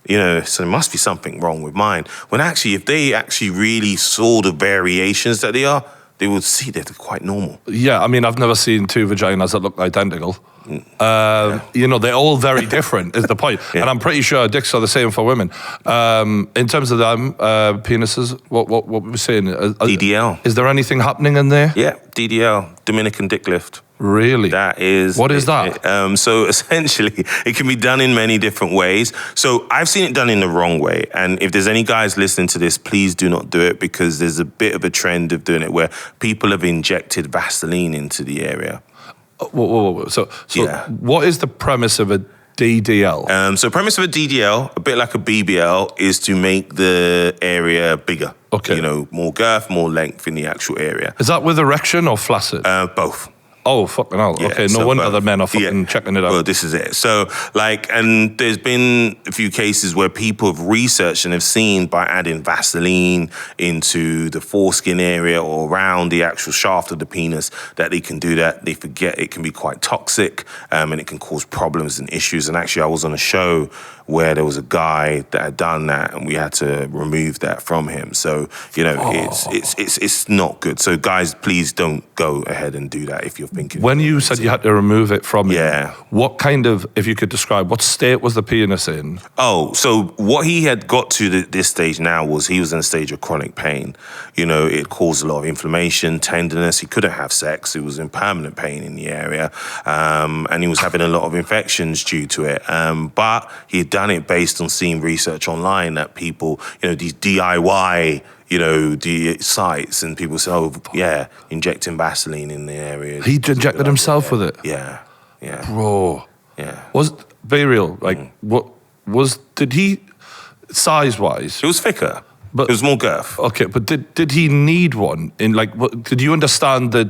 So there must be something wrong with mine. When actually, if they actually really saw the variations that they would see that they're quite normal. Yeah, I mean, I've never seen two vaginas that look identical. They're all very different, is the point. And I'm pretty sure dicks are the same for women. In terms of them, penises, what were we saying? DDL. Is there anything happening in there? Yeah, DDL, Dominican dick lift. Really? That is... What is that? So essentially, it can be done in many different ways. So I've seen it done in the wrong way. And if there's any guys listening to this, please do not do it, because there's a bit of a trend of doing it where people have injected Vaseline into the area. Whoa. So what is the premise of a DDL? So premise of a DDL, a bit like a BBL, is to make the area bigger. Okay. More girth, more length in the actual area. Is that with erection or flaccid? Both. Oh, fucking hell. Yeah, okay, no wonder the men are fucking checking it out. Well, this is it. So, and there's been a few cases where people have researched and have seen, by adding Vaseline into the foreskin area or around the actual shaft of the penis, that they can do that. They forget it can be quite toxic, and it can cause problems and issues. And actually, I was on a show where there was a guy that had done that, and we had to remove that from him. So, it's not good. So, guys, please don't go ahead and do that if you're thinking. When you said you had to remove it from him, what kind of, if you could describe, what state was the penis in? Oh, so what he had got to this stage now was he was in a stage of chronic pain. It caused a lot of inflammation, tenderness. He couldn't have sex. He was in permanent pain in the area. And he was having a lot of infections due to it. But he had done it based on seeing research online that people, these DIY, the sites, and people say, injecting Vaseline in the area. He injected himself with it? Yeah. Bro. Yeah. Be real, did he, size-wise? It was thicker. But it was more girth. Okay, but did he need one? Did you understand the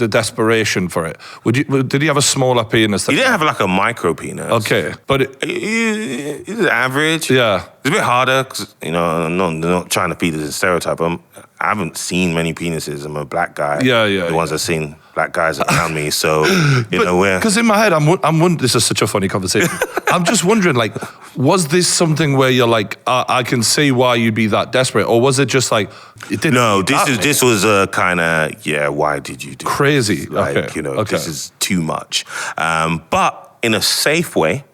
desperation for it? Did he have a smaller penis? He didn't have like a micro penis. Okay, but it was average. Yeah, it's a bit harder because I'm not trying to feed the stereotype. I haven't seen many penises. I'm a black guy. Yeah. The ones I've seen, black guys around me. So because in my head, I'm wondering. This is such a funny conversation. I'm just wondering, was this something where you're like, I can see why you'd be that desperate, or was it just like it didn't? No, this was a kind of why did you do crazy? This? This is too much. But in a safe way.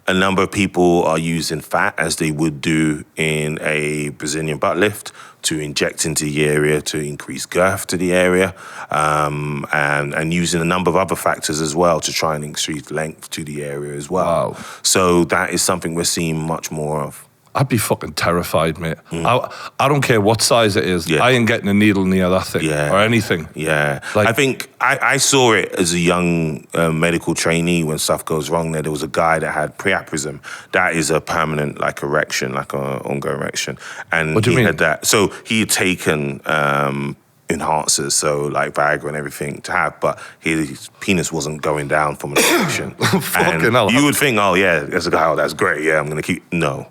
A number of people are using fat, as they would do in a Brazilian butt lift, to inject into the area to increase girth to the area, and using a number of other factors as well to try and increase length to the area as well. Wow. So that is something we're seeing much more of. I'd be fucking terrified, mate. I don't care what size it is. I ain't getting a needle near that thing or anything. Yeah. I think I saw it as a young medical trainee when stuff goes wrong there. There was a guy that had priapism. That is a permanent erection, like an ongoing erection. And what do you mean? Had that. So he had taken enhancers, so like Viagra and everything to have, but his penis wasn't going down from an erection. Fucking hell. You would think, oh yeah, there's a guy, oh that's great, yeah, I'm gonna keep. No.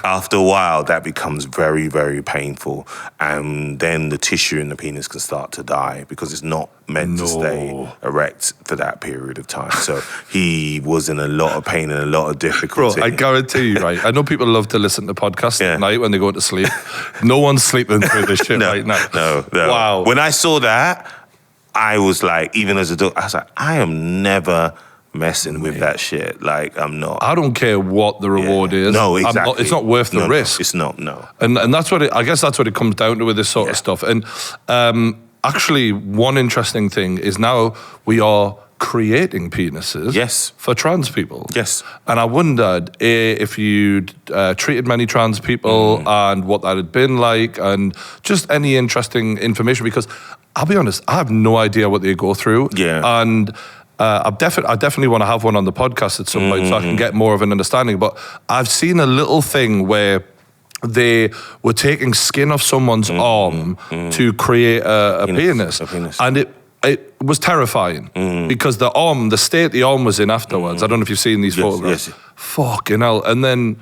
After a while, that becomes very, very painful, and then the tissue in the penis can start to die because it's not meant to stay erect for that period of time. So he was in a lot of pain and a lot of difficulty. Bro, I guarantee you, right? I know people love to listen to podcasts at night when they go to sleep. No one's sleeping through this shit right now. No. Wow. When I saw that, I was like, even as a doctor, I was like, I am never messing with that shit. Like, I'm not. I don't care what the reward is. No, exactly. It's not worth the risk. It's not, no. And that's what I guess that's what it comes down to with this sort of stuff. And actually, one interesting thing is now we are creating penises for trans people. Yes. And I wondered if you'd treated many trans people and what that had been like and just any interesting information, because I'll be honest, I have no idea what they go through. Yeah. And I definitely want to have one on the podcast at some point so I can get more of an understanding. But I've seen a little thing where they were taking skin off someone's arm to create a penis. And it was terrifying because the state the arm was in afterwards. I don't know if you've seen these photographs. Yes. Fucking hell. And then,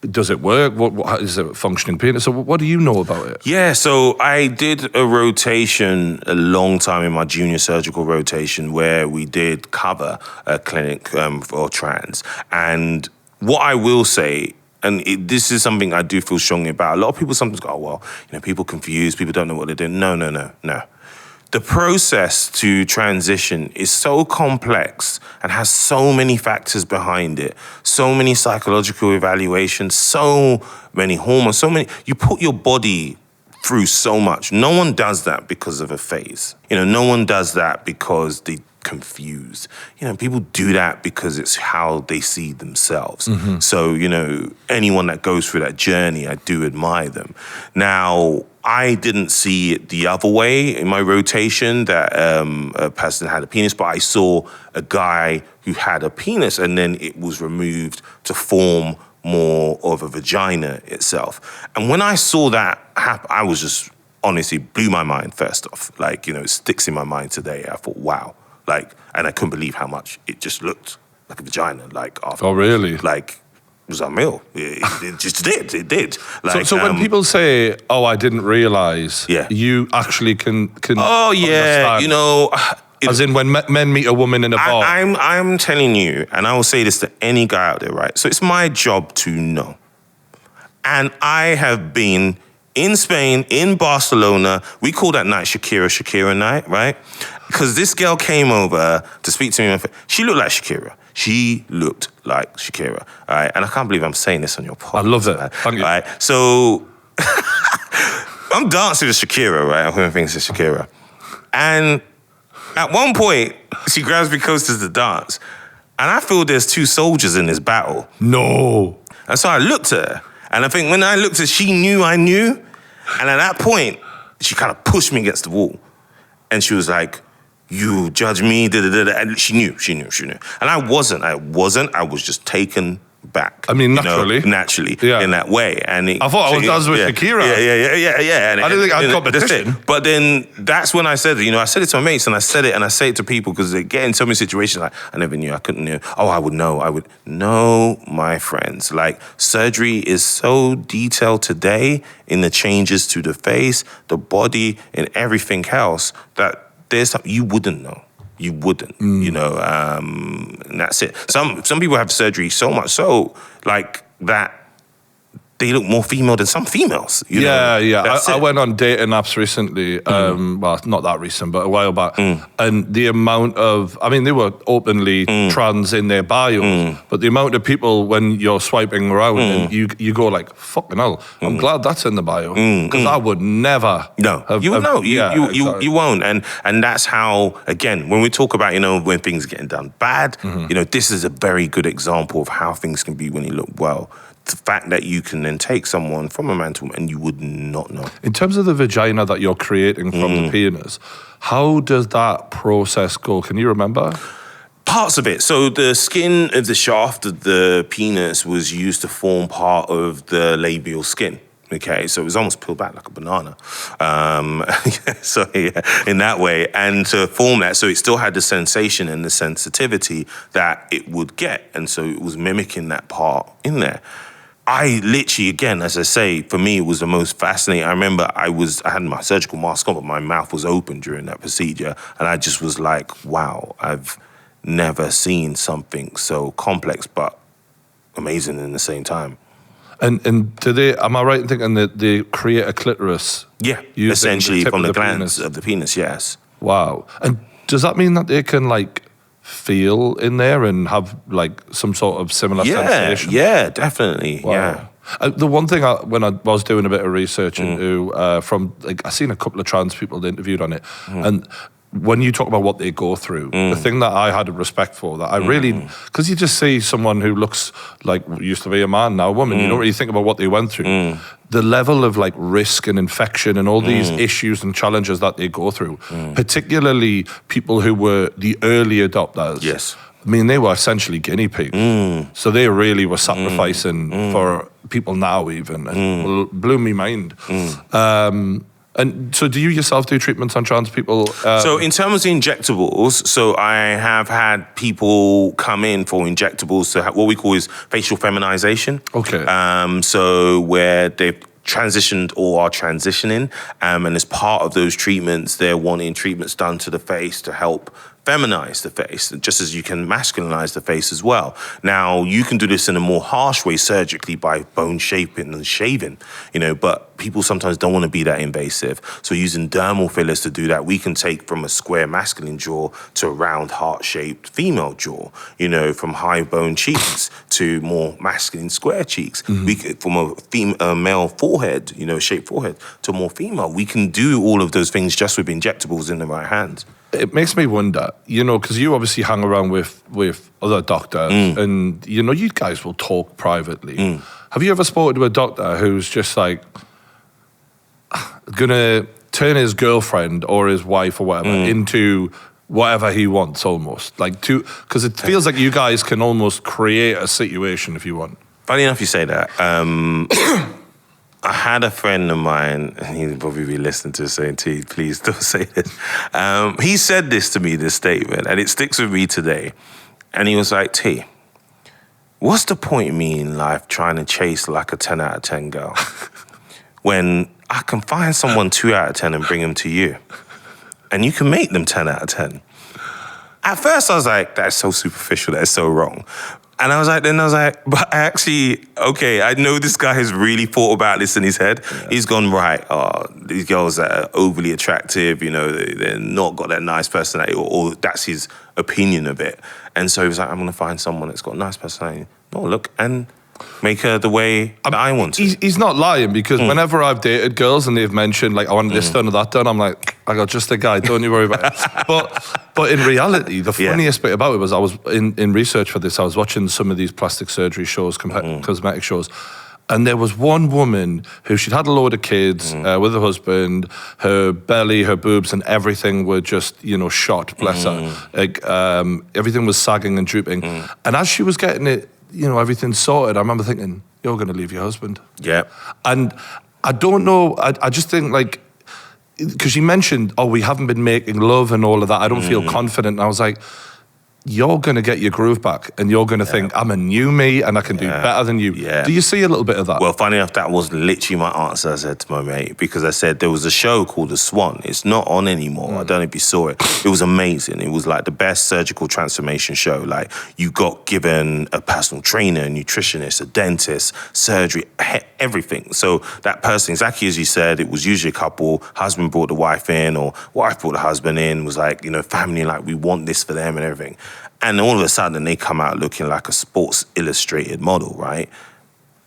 does it work? What is it a functioning penis? So what do you know about it? Yeah, so I did a rotation a long time in my junior surgical rotation where we did cover a clinic for trans. And what I will say, and this is something I do feel strongly about, a lot of people sometimes go, oh, well, people confused, people don't know what they're doing. No. The process to transition is so complex and has so many factors behind it, so many psychological evaluations, so many hormones, you put your body through so much. No one does that because of a phase. No one does that because they confused. People do that because it's how they see themselves. So, anyone that goes through that journey, I do admire them. Now, I didn't see it the other way in my rotation that a person had a penis, but I saw a guy who had a penis and then it was removed to form more of a vagina itself. And when I saw that happen, I was just, honestly, blew my mind first off. Like, it sticks in my mind today. I thought, wow. And I couldn't believe how much it just looked like a vagina. After, oh, really? It was unreal. It just did. It did. So when people say, "Oh, I didn't realize," you actually can. Oh yeah, understand. As in when men meet a woman in a bar. I'm telling you, and I will say this to any guy out there, right? So it's my job to know, and I have been in Spain, in Barcelona. We call that night Shakira night, right? Because this girl came over to speak to me. She looked like Shakira. All right? And I can't believe I'm saying this on your podcast. I love it. Man. Thank you. All right? So I'm dancing with Shakira, right? I'm doing things to Shakira. And at one point, she grabs me close to the dance. And I feel there's two soldiers in this battle. No. And so I looked at her. And I think when I looked at her, she knew I knew. And at that point, she kind of pushed me against the wall. And she was like, you judge me, da-da-da-da. And she knew. And I wasn't. I was just taken back. I mean, naturally. In that way. And I thought I was dancing with Shakira. Yeah. I didn't think I had competition. But then that's when I said it. I said it to my mates and I say it to people because they get in so many situations like, I never knew, I couldn't know. Oh, I would know. No, my friends. Surgery is so detailed today in the changes to the face, the body, and everything else that there's something you wouldn't know. You wouldn't, and that's it. Some people have surgery so much so that they look more female than some females. I went on dating apps recently. Well, not that recent, but a while back. And the amount of, they were openly trans in their bios, but the amount of people when you're swiping around and you go like, fucking hell, I'm glad that's in the bio. Because I would never. No, you won't. And that's how, again, when we talk about, when things are getting done bad, this is a very good example of how things can be when you look well. The fact that you can then take someone from a man to woman and you would not know. In terms of the vagina that you're creating from the penis, how does that process go? Can you remember? Parts of it. So the skin of the shaft of the penis was used to form part of the labial skin. Okay, so it was almost peeled back like a banana. So yeah, in that way, and to form that, so it still had the sensation and the sensitivity that it would get, and so it was mimicking that part in there. I literally, again, as I say, for me, it was the most fascinating. I remember I had my surgical mask on, but my mouth was open during that procedure, and I just was like, wow, I've never seen something so complex but amazing in the same time. And do they? Am I right in thinking that they create a clitoris? Yeah, using essentially tip from of the glands penis? of the penis. Yes. Wow. And does that mean that they can like feel in there and have like some sort of similar sensation? Yeah, definitely. Wow. Yeah. The one thing when I was doing a bit of research into from like I seen a couple of trans people that interviewed on it, and when you talk about what they go through, the thing that I had a respect for, that I really, because you just see someone who looks like used to be a man, now a woman, you don't really think about what they went through. The level of like risk and infection and all these issues and challenges that they go through, particularly people who were the early adopters. Yes. I mean, they were essentially guinea pigs. So they really were sacrificing for people now even. And blew me mind. And so do you yourself do treatments on trans people? So in terms of injectables, so I have had people come in for injectables to have what we call is facial feminization. Okay. So where they've transitioned or are transitioning, and as part of those treatments, they're wanting treatments done to the face to help feminize the face, just as you can masculinize the face as well. Now, you can do this in a more harsh way surgically by bone shaping and shaving, but people sometimes don't want to be that invasive. So using dermal fillers to do that, we can take from a square masculine jaw to a round heart-shaped female jaw, from high bone cheeks to more masculine square cheeks. We could, from a male forehead, shaped forehead, to more female. We can do all of those things just with injectables in the right hands. It makes me wonder, because you obviously hang around with other doctors and, you guys will talk privately. Have you ever spoken to a doctor who's just like going to turn his girlfriend or his wife or whatever into whatever he wants almost? Like because it feels like you guys can almost create a situation if you want. Funny enough you say that. I had a friend of mine, and he'd probably be listening to this saying, T, please don't say this. He said this to me, this statement, and it sticks with me today. And he was like, T, what's the point of me in life trying to chase like a 10 out of 10 girl when I can find someone 2 out of 10 and bring them to you? And you can make them 10 out of 10. At first, I was like, that's so superficial, that's so wrong. And I was like, but I actually, okay, I know this guy has really thought about this in his head. Yeah. He's gone, right, these girls that are overly attractive, they're not got that nice personality, or that's his opinion of it. And so he was like, I'm going to find someone that's got a nice personality. No, look, and make her the way that I want to. He's not lying, because whenever I've dated girls and they've mentioned, like, I want this done or that done, I'm like, I got just a guy, don't you worry about it. But in reality, the funniest bit about it was I was in research for this, I was watching some of these plastic surgery shows, cosmetic shows, and there was one woman who she'd had a load of kids with her husband, her belly, her boobs and everything were just, shot, bless her. Like, everything was sagging and drooping. And as she was getting it, everything sorted, I remember thinking, you're going to leave your husband. Yeah. And I don't know, I just think like, because you mentioned, we haven't been making love and all of that, I don't feel confident. And I was like, you're going to get your groove back and you're going to think, I'm a new me and I can do better than you. Yeah. Do you see a little bit of that? Well, funny enough, that was literally my answer I said to my mate, because I said there was a show called The Swan. It's not on anymore. I don't know if you saw it. It was amazing. It was like the best surgical transformation show. Like, you got given a personal trainer, a nutritionist, a dentist, surgery, everything. So that person, exactly as you said, it was usually a couple, husband brought the wife in or wife brought the husband in, was like, family, like, we want this for them and everything. And all of a sudden, they come out looking like a Sports Illustrated model, right?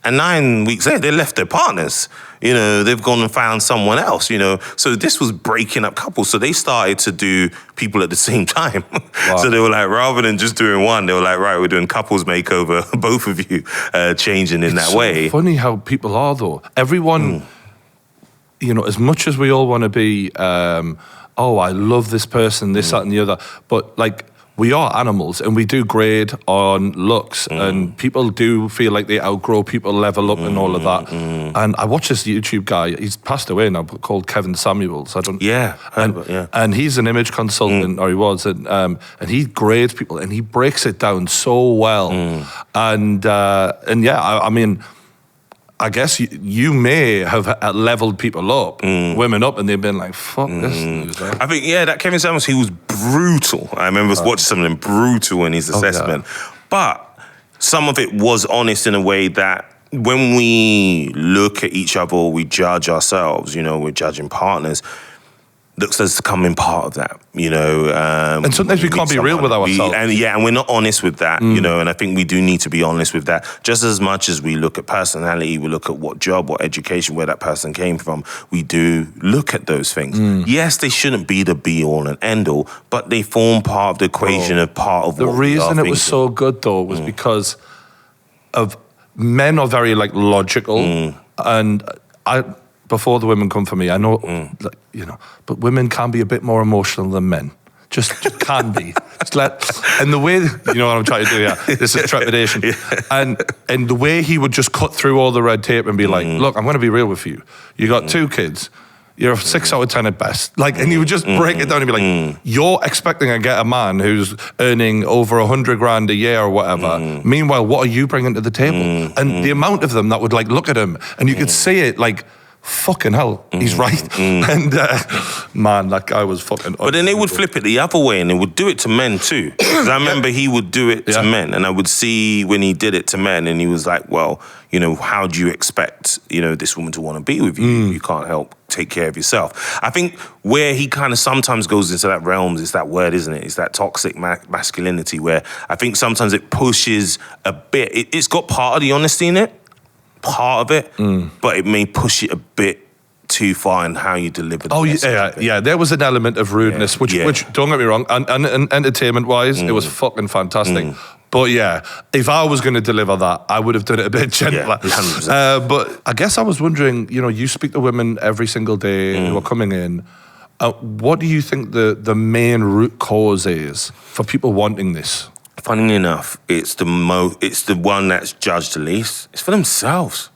And 9 weeks later, they left their partners. They've gone and found someone else, So this was breaking up couples. So they started to do people at the same time. Wow. So they were like, rather than just doing one, they were like, right, we're doing couples makeover, both of you changing in that way. It's funny how people are, though. Everyone, as much as we all want to be, I love this person, this, that, and the other, but like, we are animals and we do grade on looks and people do feel like they outgrow people, level up and all of that. And I watch this YouTube guy, he's passed away now, called Kevin Samuels. And he's an image consultant, or he was, and he grades people and he breaks it down so well. And yeah, I mean, I guess you may have leveled people up, women up, and they've been like, fuck this loser. I think, that Kevin Samuels, he was brutal. I remember watching something brutal in his assessment. But some of it was honest in a way that when we look at each other, we judge ourselves, we're judging partners. Looks as becoming part of that, and sometimes we can't be real with ourselves. And we're not honest with that, and I think we do need to be honest with that. Just as much as we look at personality, we look at what job, what education, where that person came from, we do look at those things. Yes, they shouldn't be the be-all and end-all, but they form part of the equation of part of the what we are reason it was so good, though, was because of men are very, logical, and before the women come for me, I know, but women can be a bit more emotional than men. Just can be. And the way, you know what I'm trying to do, this is trepidation. And the way he would just cut through all the red tape and be like, look, I'm going to be real with you. You got 2 kids. You're a 6 out of 10 at best. And he would just break it down and be like, you're expecting to get a man who's earning over 100 grand a year or whatever. Meanwhile, what are you bringing to the table? And the amount of them that would look at him and you could see it fucking hell, he's right. And man, that guy was fucking... But then they would flip it the other way and they would do it to men too. Because I remember he would do it to men, and I would see when he did it to men and he was like, well, how do you expect, this woman to want to be with you? You can't help take care of yourself. I think where he kind of sometimes goes into that realm is that word, isn't it? It's that toxic masculinity where I think sometimes it pushes a bit. It's got part of the honesty in it, part of it, but it may push it a bit too far in how you deliver the message. There was an element of rudeness, which don't get me wrong, and entertainment-wise, it was fucking fantastic. But if I was going to deliver that, I would have done it a bit gentler. But I guess I was wondering, you speak to women every single day who are coming in. What do you think the main root cause is for people wanting this? Funny enough, it's the one that's judged the least. It's for themselves.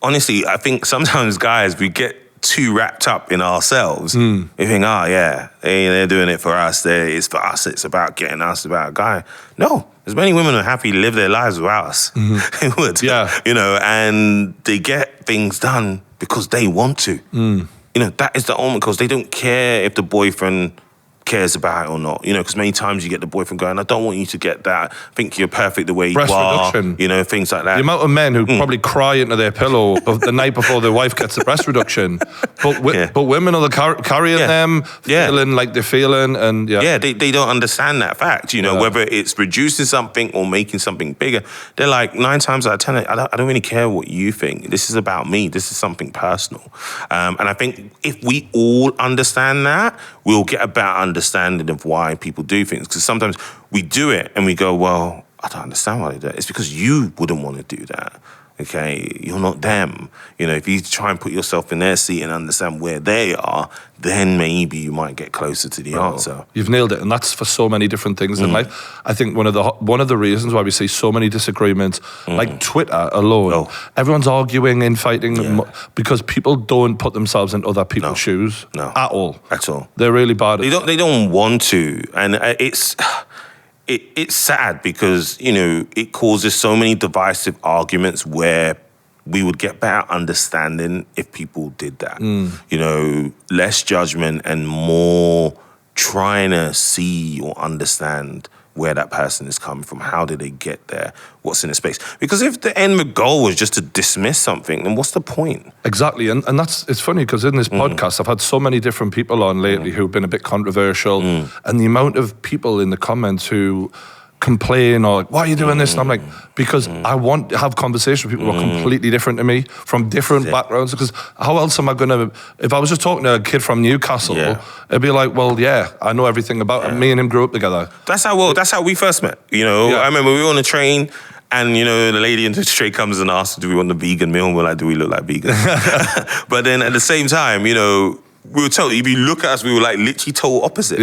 Honestly, I think sometimes guys, we get too wrapped up in ourselves. We think, they're doing it for us. It's for us. It's about getting us, about a guy. No, there's many women who are happy to live their lives without us. They would. And they get things done because they want to. That is the only, because they don't care if the boyfriend cares about it or not, because many times you get the boyfriend going, I don't want you to get that. I think you're perfect the way breast you are. Reduction. Things like that. The amount of men who probably cry into their pillow the night before their wife gets the breast reduction, but women are carrying them, feeling like they're feeling, and they don't understand that fact. Whether it's reducing something or making something bigger, they're like 9 times out of 10, I don't really care what you think. This is about me. This is something personal. And I think if we all understand that, we'll get a better understanding of why people do things. Because sometimes we do it and we go, well, I don't understand why they do that. It's because you wouldn't want to do that. Okay, you're not them. If you try and put yourself in their seat and understand where they are, then maybe you might get closer to the answer. You've nailed it, and that's for so many different things in life. I think one of the reasons why we see so many disagreements, like Twitter alone, everyone's arguing and fighting because people don't put themselves in other people's shoes at all. At all. They're really bad. They don't want to, and it's sad because, it causes so many divisive arguments where we would get better understanding if people did that. Less judgment and more trying to see or understand where that person is coming from. How did they get there? What's in the space? Because if the end goal was just to dismiss something, then what's the point? Exactly, and it's funny because in this podcast, I've had so many different people on lately who've been a bit controversial, and the amount of people in the comments who complain or why are you doing this? And I'm like, because I want to have conversations with people who are completely different to me, from different backgrounds, because how else am I going to, if I was just talking to a kid from Newcastle, it'd be like, well, I know everything about him. Me and him grew up together. That's how we first met, I remember we were on a train and, the lady in the train comes and asks, do we want the vegan meal? And we're like, do we look like vegans? But then at the same time, we were told, if you look at us, we were like literally total opposite.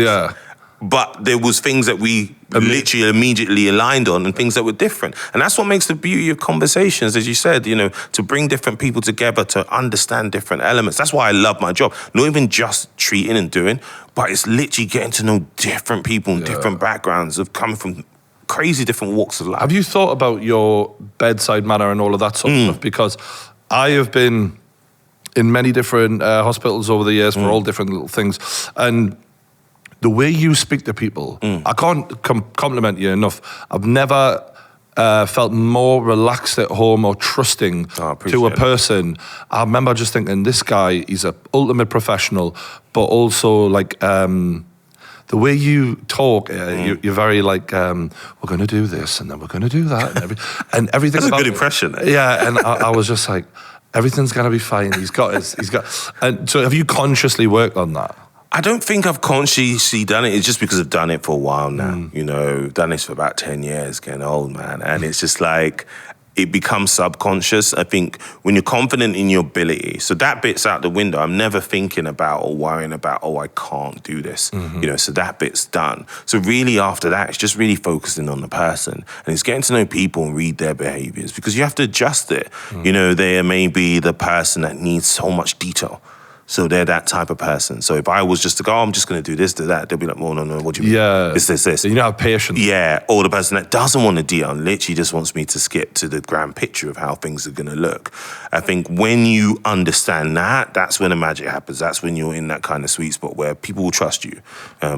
but there was things that we literally immediately aligned on and things that were different. And that's what makes the beauty of conversations, as you said, you know, to bring different people together to understand different elements. That's why I love my job. Not even just treating and doing, but it's literally getting to know different people and different backgrounds of coming from crazy different walks of life. Have you thought about your bedside manner and all of that sort of stuff? Because I have been in many different hospitals over the years for all different little things. And the way you speak to people, I can't compliment you enough. I've never felt more relaxed at home or trusting to a person. I remember just thinking, this guy, he's an ultimate professional, but also like the way you talk, you're very like, we're going to do this and then we're going to do that. And everything. That's a good impression. Yeah, and I was just like, everything's going to be fine. He's got. And so have you consciously worked on that? I don't think I've consciously done it. It's just because I've done it for a while now. You know, done this for about 10 years, getting old, man. And it's just like, it becomes subconscious. I think when you're confident in your ability, so that bit's out the window. I'm never thinking about or worrying about, oh, I can't do this. You know, so that bit's done. So really after that, it's just really focusing on the person. And it's getting to know people and read their behaviors because you have to adjust it. You know, they may be the person that needs so much detail. So they're that type of person. So if I was just to go, oh, I'm just going to do this, do that, they'll be like, oh, no, what do you mean? Yeah. This. So you don't have patience. Yeah. Or the person that doesn't want to deal and literally just wants me to skip to the grand picture of how things are going to look. I think when you understand that, that's when the magic happens. That's when you're in that kind of sweet spot where people will trust you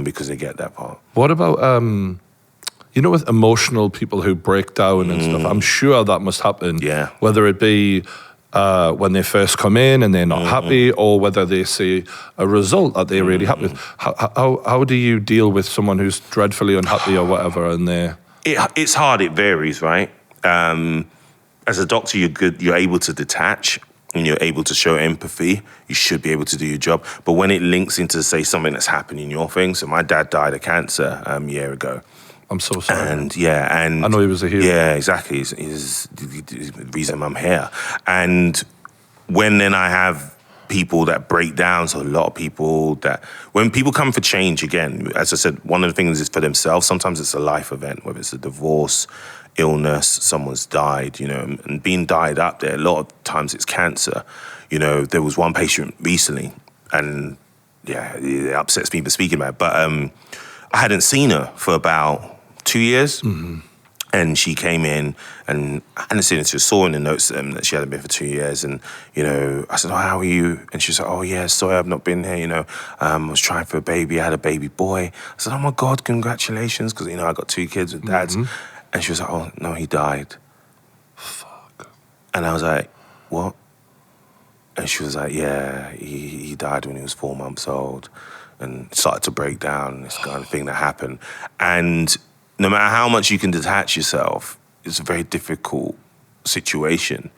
because they get that part. What about, you know, with emotional people who break down and stuff, I'm sure that must happen. Yeah. Whether it be when they first come in and they're not happy, or whether they see a result that they're really happy with. How do you deal with someone who's dreadfully unhappy or whatever, and they're... It's hard, it varies, right? As a doctor, you're able to detach and you're able to show empathy. You should be able to do your job. But when it links into, say, something that's happened in your thing, so my dad died of cancer a year ago. I'm so sorry. And I know he was a hero. Yeah, exactly. He's the reason I'm here. And when then I have people that break down, so a lot of people that, when people come for change again, as I said, one of the things is for themselves. Sometimes it's a life event, whether it's a divorce, illness, someone's died, you know, and being died up there, a lot of times it's cancer. You know, there was one patient recently, and yeah, it upsets me for speaking about it, but I hadn't seen her for about 2 years, and she came in, and I hadn't seen her. She saw in the notes that she hadn't been for 2 years, and you know, I said, "Oh, how are you?" And she was like, "Oh yeah, sorry, I've not been here. You know, I was trying for a baby. I had a baby boy." I said, "Oh my God, congratulations!" Because you know, I got 2 kids with dads, and she was like, "Oh no, he died." Fuck. And I was like, "What?" And she was like, "Yeah, he died when he was 4 months old," and started to break down. This kind of thing that happened, and no matter how much you can detach yourself, it's a very difficult situation.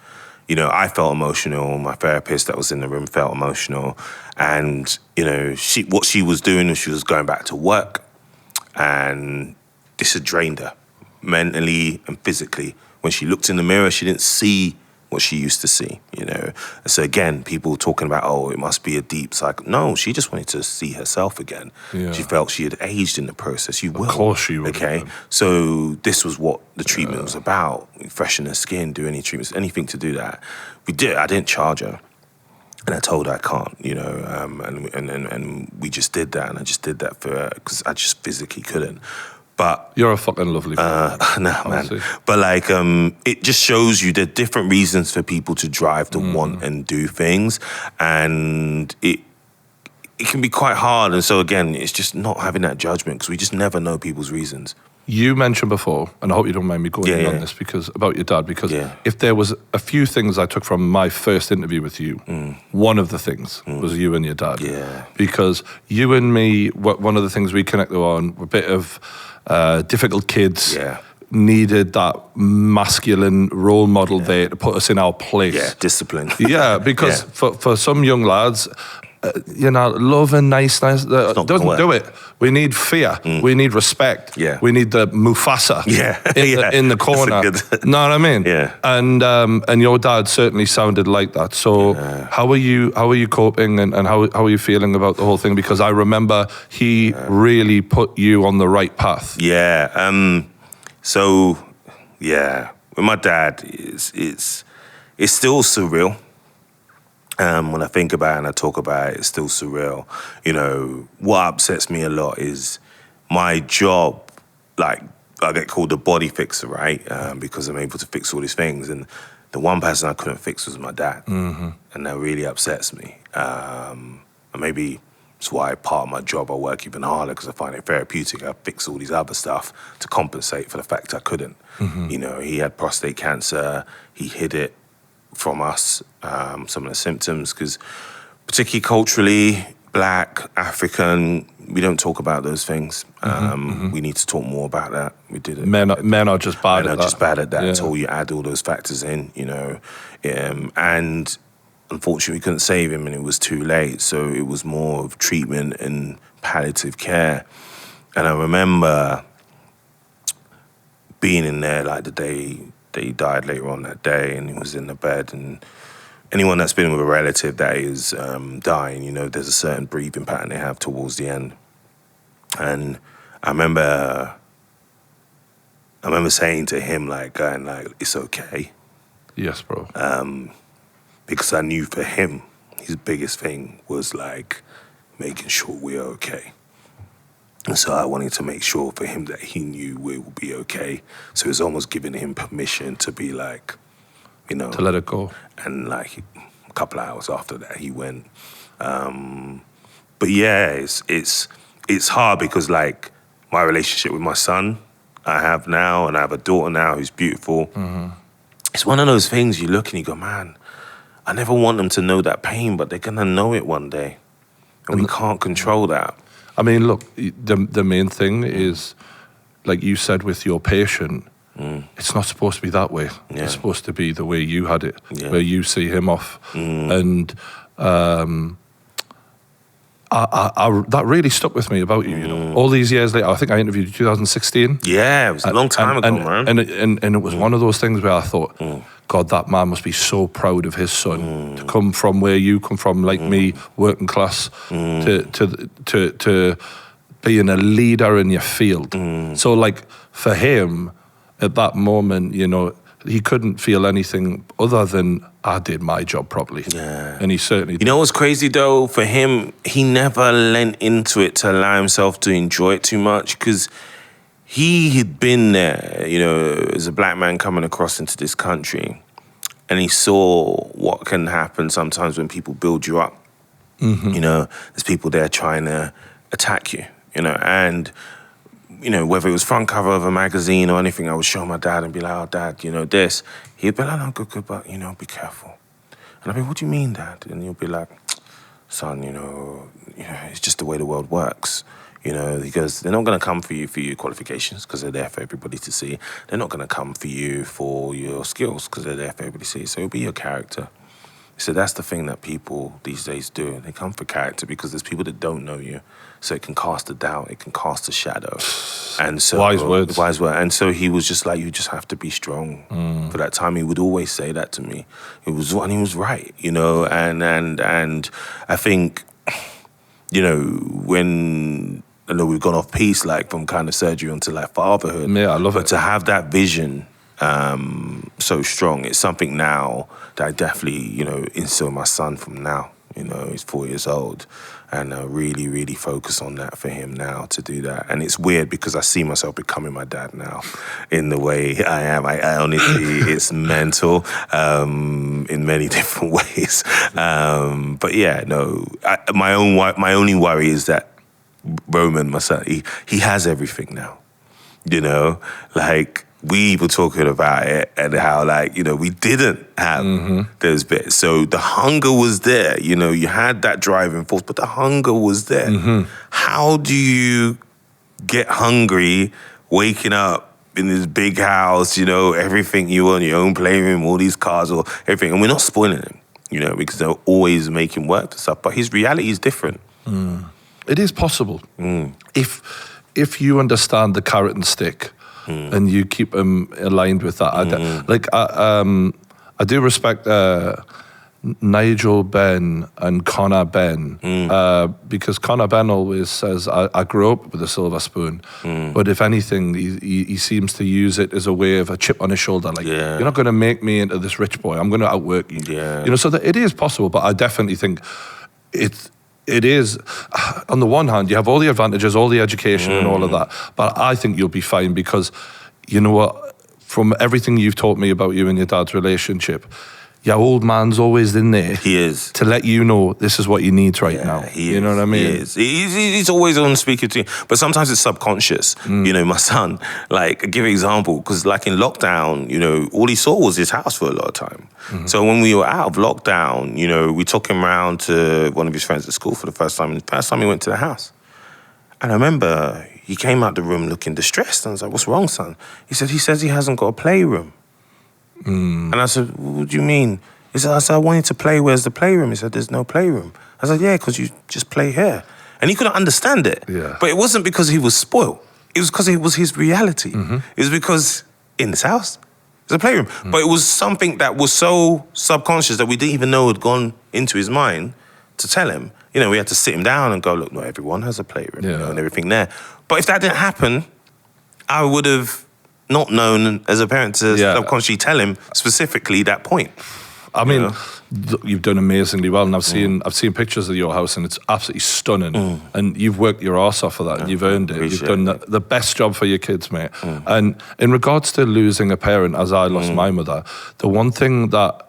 You know, I felt emotional. My therapist that was in the room felt emotional. And, you know, what she was doing was she was going back to work. And this had drained her mentally and physically. When she looked in the mirror, she didn't see what she used to see, you know. So again, people talking about, oh, it must be a deep cycle. No, she just wanted to see herself again. Yeah. She felt she had aged in the process. You will. Of course she would. Okay. So this was what the treatment was about. Freshen her skin, do any treatments, anything to do that. We did. I didn't charge her. And I told her I can't, you know, and we just did that. And I just did that for her because I just physically couldn't. But you're a fucking lovely person. Nah, man. But like, it just shows you the different reasons for people to drive to want and do things, and it can be quite hard. And so again, it's just not having that judgment because we just never know people's reasons. You mentioned before, and I hope you don't mind me going in on this about your dad, because if there was a few things I took from my first interview with you, one of the things was you and your dad. Yeah. Because you and me, one of the things we connected on were a bit of difficult kids. Yeah. Needed that masculine role model there to put us in our place. Yeah, discipline. Yeah, because for some young lads, love and niceness. not gonna Doesn't work. do it. We need fear. We need respect. Yeah. We need the Mufasa in the corner. That's Know what I mean? Yeah. And your dad certainly sounded like that. So how are you coping and how are you feeling about the whole thing? Because I remember he really put you on the right path. Yeah. So with my dad, it's still surreal. When I think about it and I talk about it, it's still surreal. What upsets me a lot is my job, like I get called the body fixer, right? Because I'm able to fix all these things. And the one person I couldn't fix was my dad. Mm-hmm. And that really upsets me. And maybe it's why part of my job I work even harder because I find it therapeutic. I fix all these other stuff to compensate for the fact I couldn't. Mm-hmm. He had prostate cancer. He hid it from us, some of the symptoms, because particularly culturally, Black, African, we don't talk about those things. We need to talk more about that. We did it. Men are just bad at that. Just bad at that until you add all those factors in, and unfortunately we couldn't save him and it was too late. So it was more of treatment and palliative care. And I remember being in there like the day that he died later on that day, and he was in the bed. And anyone that's been with a relative that is dying, there's a certain breathing pattern they have towards the end. And I remember saying to him, going, it's okay. Yes, bro. Because I knew for him, his biggest thing was making sure we're okay. And so I wanted to make sure for him that he knew we will be okay. So it was almost giving him permission to be to let it go. And a couple of hours after that, he went. But yeah, it's hard because my relationship with my son I have now, and I have a daughter now who's beautiful. Mm-hmm. It's one of those things you look and you go, man, I never want them to know that pain, but they're gonna know it one day, and we can't control that. I mean, look, the main thing is, like you said with your patient, it's not supposed to be that way. Yeah. It's supposed to be the way you had it, where you see him off. And that really stuck with me about you, All these years later, I think I interviewed you in 2016. Yeah, it was a long time ago, man. And it was one of those things where I thought, God, that man must be so proud of his son to come from where you come from, like me, working class, to being a leader in your field. So, for him, at that moment, he couldn't feel anything other than I did my job properly. Yeah. And he certainly did. You know what's crazy though? For him, he never lent into it to allow himself to enjoy it too much, because he had been there, as a Black man coming across into this country, and he saw what can happen sometimes when people build you up. Mm-hmm. There's people there trying to attack you, and whether it was front cover of a magazine or anything, I would show my dad and be like, oh, Dad, this. He'd be like, no, good, but, be careful. And I'd be, what do you mean, Dad? And he'll be like, son, it's just the way the world works. Because they're not going to come for your qualifications, because they're there for everybody to see. They're not going to come for you for your skills, because they're there for everybody to see. So it'll be your character. So that's the thing that people these days do. They come for character because there's people that don't know you. So it can cast a doubt, it can cast a shadow. And so wise words. And so he was just like, you just have to be strong. For that time, he would always say that to me. And he was right, and I think, when I know we've gone off piece, from kind of surgery onto fatherhood. Yeah, I love it. But to have that vision so strong, it's something now that I definitely, instill my son from now. He's 4 years old, and I really, really focus on that for him now to do that. And it's weird because I see myself becoming my dad now in the way I am. I honestly, it's mental in many different ways. But yeah, no, my only worry is that Roman, my son, he has everything now. We were talking about it and how, we didn't have those bits. So the hunger was there, you had that driving force, but the hunger was there. Mm-hmm. How do you get hungry waking up in this big house, everything you want, your own playroom, all these cars, or everything, and we're not spoiling him. you know, because they're always making work for stuff. But his reality is different. It is possible. If you understand the carrot and stick and you keep them aligned with that. I do respect Nigel Benn and Connor Benn because Connor Benn always says, I grew up with a silver spoon, but if anything, he seems to use it as a way of a chip on his shoulder. Like, you're not going to make me into this rich boy. I'm going to outwork you. Yeah. You know, so that it is possible, but I definitely think it is, on the one hand, you have all the advantages, all the education and all of that, but I think you'll be fine because, you know what, from everything you've taught me about you and your dad's relationship, your old man's always in there. He is. To let you know this is what you need right now. You know what I mean? He is. He's always on speaker to you. But sometimes it's subconscious. You know, my son, like, I'll give an example, because like in lockdown, you know, all he saw was his house for a lot of time. So when we were out of lockdown, you know, we took him round to one of his friends at school for the first time. And the first time he went to the house. And I remember he came out the room looking distressed. And I was like, what's wrong, son? He says he hasn't got a playroom. And I said, what do you mean? He said, I wanted to play, where's the playroom? He said, there's no playroom. I said, yeah, because you just play here. And he couldn't understand it. Yeah. But it wasn't because he was spoiled. It was because it was his reality. It was because in this house, there's a playroom. But it was something that was so subconscious that we didn't even know had gone into his mind to tell him. You know, we had to sit him down and go, look, not everyone has a playroom, you know, and everything there. But if that didn't happen, I would have not known as a parent to subconsciously tell him specifically that point. I mean, you've done amazingly well, and I've seen pictures of your house, and it's absolutely stunning. And you've worked your arse off for that, and you've earned it. You've done the best job for your kids, mate. And in regards to losing a parent, as I lost my mother, the one thing that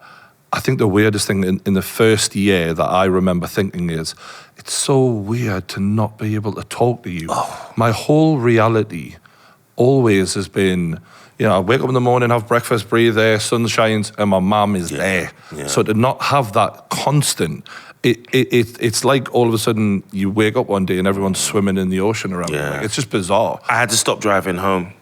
I think the weirdest thing in the first year that I remember thinking is, it's so weird to not be able to talk to you. My whole reality always has been, you know, I wake up in the morning, have breakfast, breathe air, sun shines, and my mum is there. Yeah. So to not have that constant, it's like all of a sudden you wake up one day and everyone's swimming in the ocean around you. Like, it's just bizarre. I had to stop driving home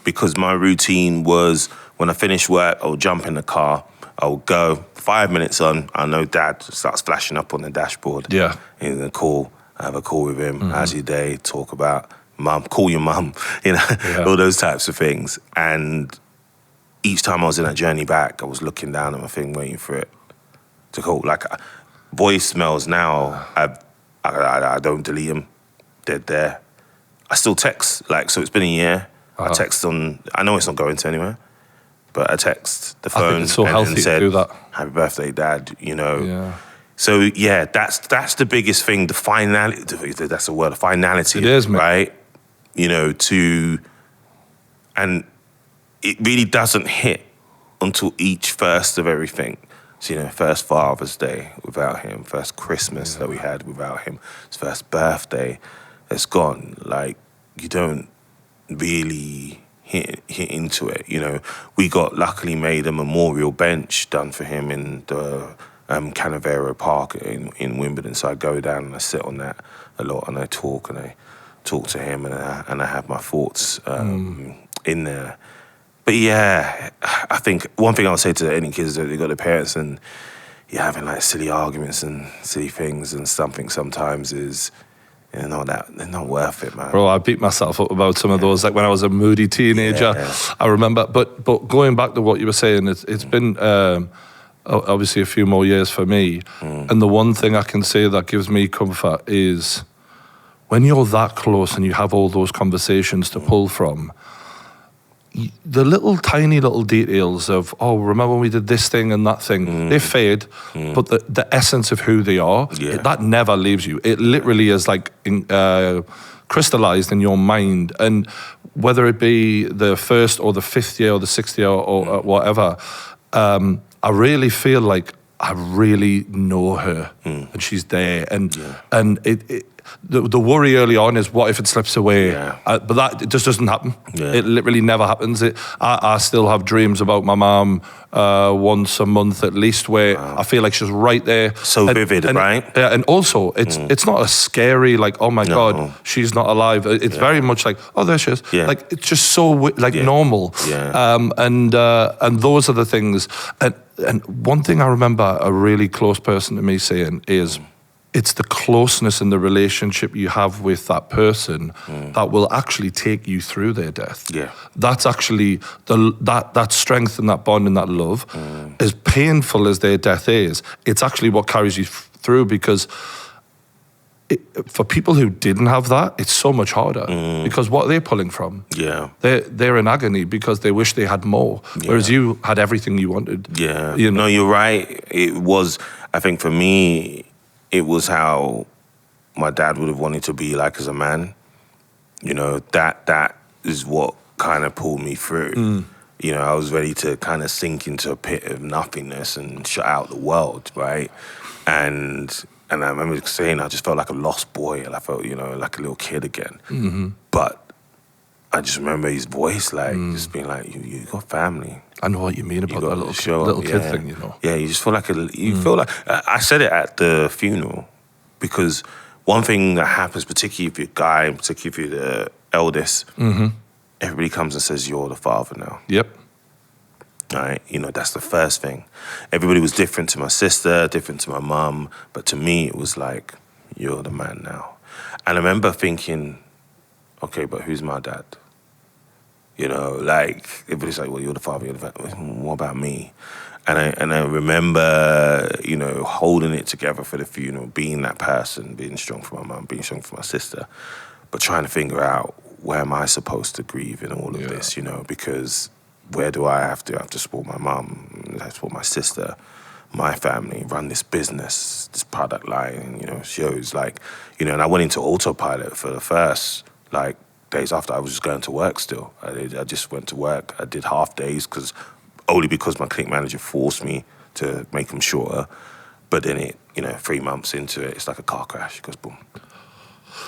because my routine was when I finished work, I would jump in the car, I would go 5 minutes on, I know Dad starts flashing up on the dashboard. Yeah. He's gonna call, I have a call with him, how's your day, talk about mum, call your mum, you know, all those types of things. And each time I was in that journey back, I was looking down at my thing, waiting for it to call. Like, voicemails now, I don't delete them. They're there. I still text, like, so it's been a year. I text on, I know it's not going to anywhere, but I text the phone. I think it's so healthy to do that. Happy birthday, Dad, you know. Yeah. So, yeah, that's the biggest thing, the finality, that's the word, the finality. It is, mate. Right? You know, and it really doesn't hit until each first of everything. So, you know, first Father's Day without him, first Christmas that we had without him, his first birthday, it's gone. Like, you don't really hit into it, you know. We luckily made a memorial bench done for him in the Canavero Park in Wimbledon. So I go down and I sit on that a lot and I talk to him and I have my thoughts in there. But yeah, I think one thing I'll say to any kids that they've got their parents and you're having like silly arguments and silly things and something sometimes is, you know, that they're not worth it, man. Bro, I beat myself up about some of those, like when I was a moody teenager. I remember, but going back to what you were saying, it's been obviously a few more years for me. And the one thing I can say that gives me comfort is when you're that close and you have all those conversations to pull from, the tiny little details of, oh, remember when we did this thing and that thing, they fade, but the essence of who they are, that never leaves you. It literally is like crystallized in your mind. And whether it be the first or the fifth year or the sixth year or whatever, I really feel like I really know her and she's there. And the worry early on is what if it slips away? Yeah. But that it just doesn't happen. Yeah. It literally never happens. I still have dreams about my mom once a month at least, where I feel like she's right there. So vivid, right? Yeah, and also it's not a scary like, oh my God, she's not alive. It's very much like, oh, there she is. Yeah. Like it's just so normal. Yeah. And those are the things. And one thing I remember a really close person to me saying is, it's the closeness in the relationship you have with that person that will actually take you through their death. Yeah. That's actually that strength and that bond and that love, as painful as their death is, it's actually what carries you through, because for people who didn't have that, it's so much harder because what they're pulling from, they're in agony because they wish they had more, whereas you had everything you wanted. Yeah, you know? No, you're right. It was, I think for me, it was how my dad would have wanted to be like as a man. You know, that is what kind of pulled me through. You know, I was ready to kind of sink into a pit of nothingness and shut out the world, right? And I remember saying I just felt like a lost boy, and I felt, you know, like a little kid again. But I just remember his voice, like, just being like, you got family. I know what you mean about that little kid thing, you know. Yeah, you just feel like feel like I said it at the funeral, because one thing that happens, particularly if you're a guy, and particularly if you're the eldest, everybody comes and says you're the father now. Yep. Right, you know, that's the first thing. Everybody was different to my sister, different to my mum, but to me it was like, you're the man now. And I remember thinking, okay, but who's my dad? You know, like, everybody's like, well, you're the father, you're the father. What about me? And I remember, you know, holding it together for the funeral, being that person, being strong for my mum, being strong for my sister, but trying to figure out, where am I supposed to grieve in all of this, you know, because where do I have to support my mum, I have to support my sister, my family, run this business, this product line, you know, shows, like, you know, and I went into autopilot for the first, like, days after. I was just going to work still. I just went to work. I did half days only because my clinic manager forced me to make them shorter. But then it, you know, 3 months into it, it's like a car crash. It goes boom.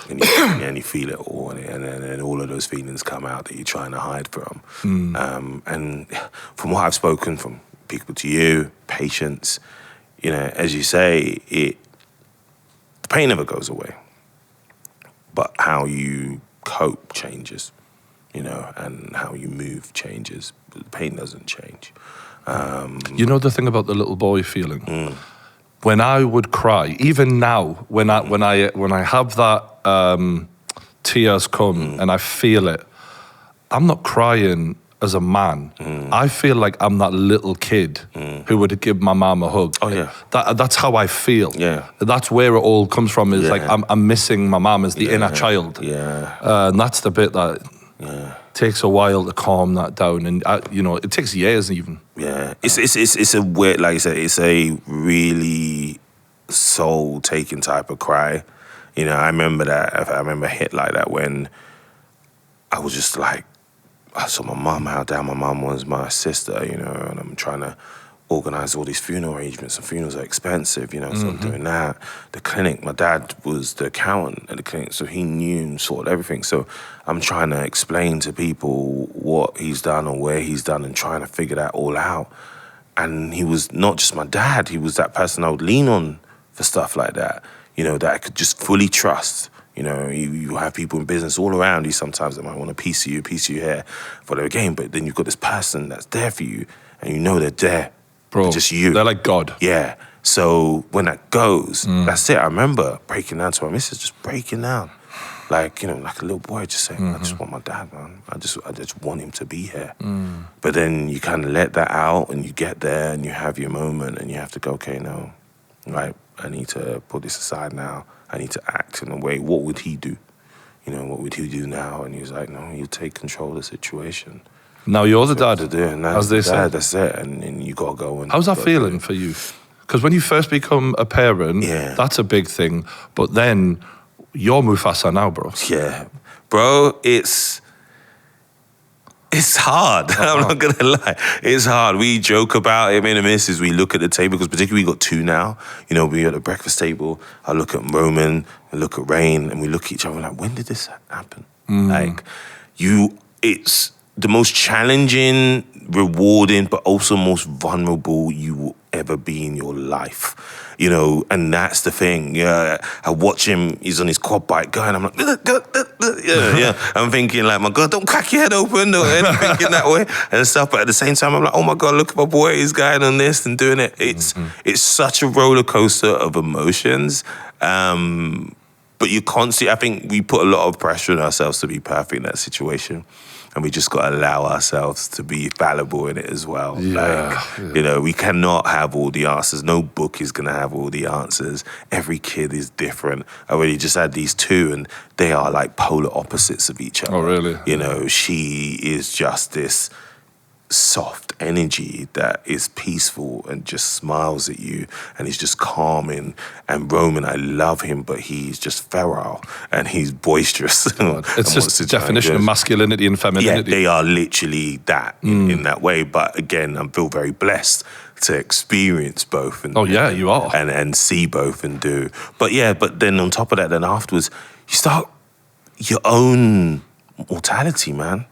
And you feel it all, and then all of those feelings come out that you're trying to hide from. And from what I've spoken from people to you, patients, you know, as you say, the pain never goes away, but how you cope changes, you know, and how you move changes. But the pain doesn't change. You know the thing about the little boy feeling? When I would cry, even now, when I have that tears come and I feel it, I'm not crying as a man. I feel like I'm that little kid who would give my mom a hug. Oh yeah, that's how I feel. Yeah, that's where it all comes from. Is like I'm missing my mom as the inner child. Yeah, and that's the bit that takes a while to calm that down, and you know, it takes years even. Yeah, it's a weird, like I said, it's a really soul-taking type of cry. You know, I remember a hit like that when I was just like, I saw my mum, how down my mum was, my sister, you know, and I'm trying to organise all these funeral arrangements, and funerals are expensive, you know, so I'm doing that. The clinic, my dad was the accountant at the clinic, so he knew and sorted everything. So I'm trying to explain to people what he's done or where he's done and trying to figure that all out. And he was not just my dad, he was that person I would lean on for stuff like that, you know, that I could just fully trust. You know, you have people in business all around you sometimes that might want a piece of you here for their game, but then you've got this person that's there for you, and you know they're there. Bro, for just you. They're like God. Yeah. So when that goes, that's it. I remember breaking down to my missus, just breaking down. Like, you know, like a little boy just saying, I just want my dad, man. I just want him to be here. But then you kind of let that out, and you get there and you have your moment, and you have to go, okay, no, right, I need to put this aside now. I need to act in a way. What would he do? You know, what would he do now? And he was like, no, you take control of the situation. Now you're the dad, as they say. That's it, and you gotta go. And how's that feeling for you? Because when you first become a parent, that's a big thing. But then you're Mufasa now, bro. Yeah, bro. It's It's hard. I'm not going to lie. It's hard. We joke about it. Me and the missus, we look at the table, because particularly we got two now. You know, we're at the breakfast table. I look at Roman, I look at Rain, and we look at each other like, when did this happen? Like, it's the most challenging, rewarding, but also most vulnerable you will ever be in your life. You know, and that's the thing. Yeah, I watch him, he's on his quad bike going, I'm like, yeah. I'm thinking like, my God, don't crack your head open, don't thinking that way and stuff. But at the same time, I'm like, oh my God, look at my boy, he's going on this and doing it. It's such a roller coaster of emotions. But you constantly, I think we put a lot of pressure on ourselves to be perfect in that situation. And we just got to allow ourselves to be fallible in it as well. You know, we cannot have all the answers. No book is going to have all the answers. Every kid is different. I already just had these two, and they are like polar opposites of each other. Oh, really? You know, she is just this soft energy that is peaceful and just smiles at you, and he's just calming. And Roman, I love him, but he's just feral and he's boisterous. It's just the definition of masculinity and femininity. Yeah, they are literally that in that way. But again, I feel very blessed to experience both. And, you are. And see both and do. But yeah, but then on top of that, then afterwards, you start your own mortality, man.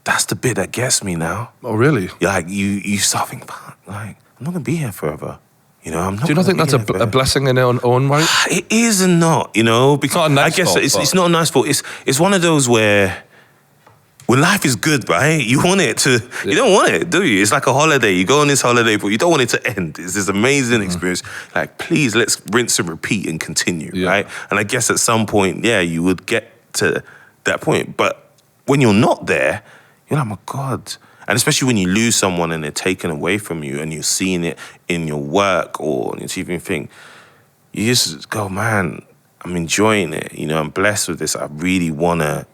That's the bit that gets me now. Oh, really? Like, you start thinking, like, I'm not going to be here forever. You know, I'm not. Do you not think that's a blessing in its own right? It is and not, you know, because it's not a nice I guess fault, it's not a nice fault. It's one of those where when life is good, right, you want it to, you don't want it, do you? It's like a holiday. You go on this holiday, but you don't want it to end. It's this amazing experience. Like, please, let's rinse and repeat and continue, right? And I guess at some point, you would get to that point. But when you're not there, you're like, my God. And especially when you lose someone and they're taken away from you and you're seeing it in your work or on your TV thing, you just go, man, I'm enjoying it. You know, I'm blessed with this. I really want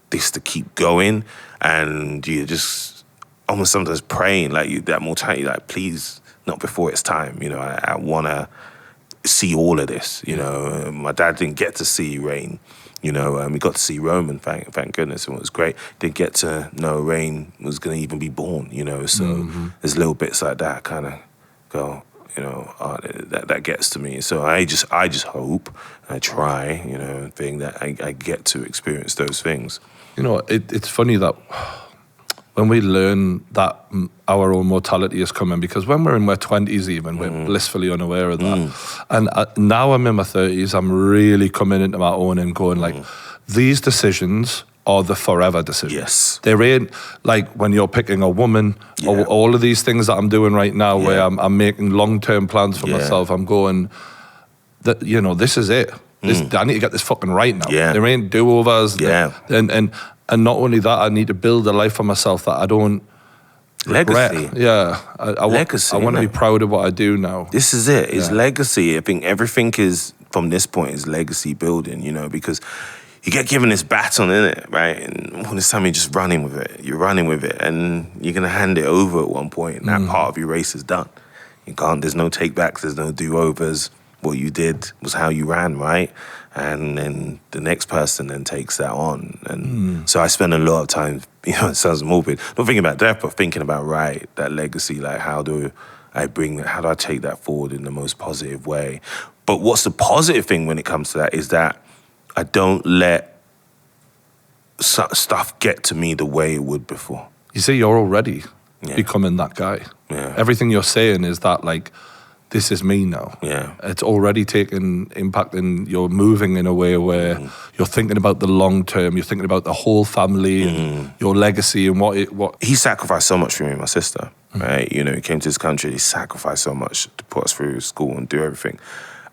this to keep going. And you're just almost sometimes praying, like, that mortality, like, please, not before it's time. You know, I want to see all of this. You know, my dad didn't get to see Rain. You know, we got to see Roman, thank goodness, and it was great. Didn't get to know Rain was going to even be born, you know, so there's little bits like that kind of go, you know, that gets to me. So I just hope, I try, you know, that I get to experience those things. You know, it's funny that when we learn that our own mortality is coming, because when we're in our 20s even, we're blissfully unaware of that. And now I'm in my 30s, I'm really coming into my own and going like, these decisions are the forever decisions. Yes. There ain't, like when you're picking a woman, or all of these things that I'm doing right now where I'm making long-term plans for myself, I'm going, you know, this is it. I need to get this fucking right now. There ain't do-overs. And not only that, I need to build a life for myself that I don't regret. Legacy. Yeah. Legacy, I want to man. be proud of what I do now. This is it. It's legacy. I think everything is, from this point, is legacy building, you know, because you get given this baton, innit, right? And all this time you're just running with it. You're running with it, and you're going to hand it over at one point, and that part of your race is done. You can't, there's no take-backs, there's no do-overs. What you did was how you ran, right? And then the next person then takes that on. And so I spend a lot of time, you know, it sounds morbid, not thinking about death, but thinking about, right, that legacy, like how do I take that forward in the most positive way? But what's the positive thing when it comes to that is that I don't let stuff get to me the way it would before. You see, you're already becoming that guy. Yeah. Everything you're saying is that, like, this is me now. Yeah. It's already taken impact, and you're moving in a way where you're thinking about the long term, you're thinking about the whole family and your legacy and what He sacrificed so much for me and my sister, right? You know, he came to this country, he sacrificed so much to put us through school and do everything.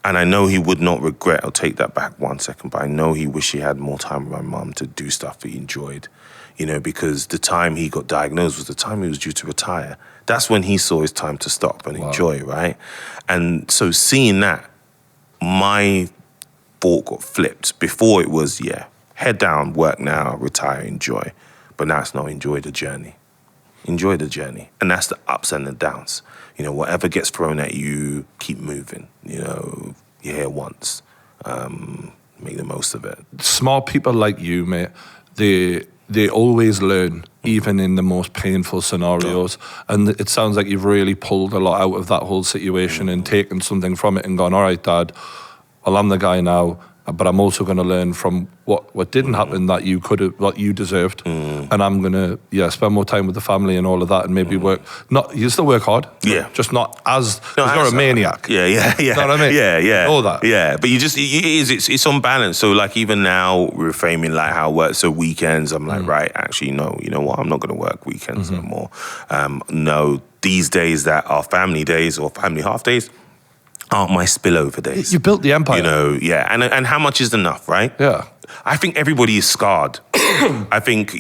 And I know he would not regret, I'll take that back 1 second, but I know he wished he had more time with my mum to do stuff that he enjoyed, you know, because the time he got diagnosed was the time he was due to retire. That's when he saw his time to stop and enjoy, right? And so seeing that, my thought got flipped. Before it was, head down, work now, retire, enjoy. But now it's not, enjoy the journey. Enjoy the journey. And that's the ups and the downs. You know, whatever gets thrown at you, keep moving. You know, you're here once. Make the most of it. Smart people like you, mate, they always learn, even in the most painful scenarios. And it sounds like you've really pulled a lot out of that whole situation and taken something from it and gone, all right, Dad, well, I'm the guy now, but I'm also going to learn from what didn't happen that you could have, what you deserved. And I'm going to, spend more time with the family and all of that, and maybe work. You still work hard. Yeah. Just not as, because you're a maniac. Yeah. You know what I mean? Yeah. All that. Yeah, but it's on balance. So like even now we're framing like how it works. So weekends, I'm like, right, actually, no, you know what? I'm not going to work weekends no more. No, these days that are family days or family half days, aren't my spillover days. You built the empire. You know, yeah. And how much is enough, right? Yeah. I think everybody is scarred. I think,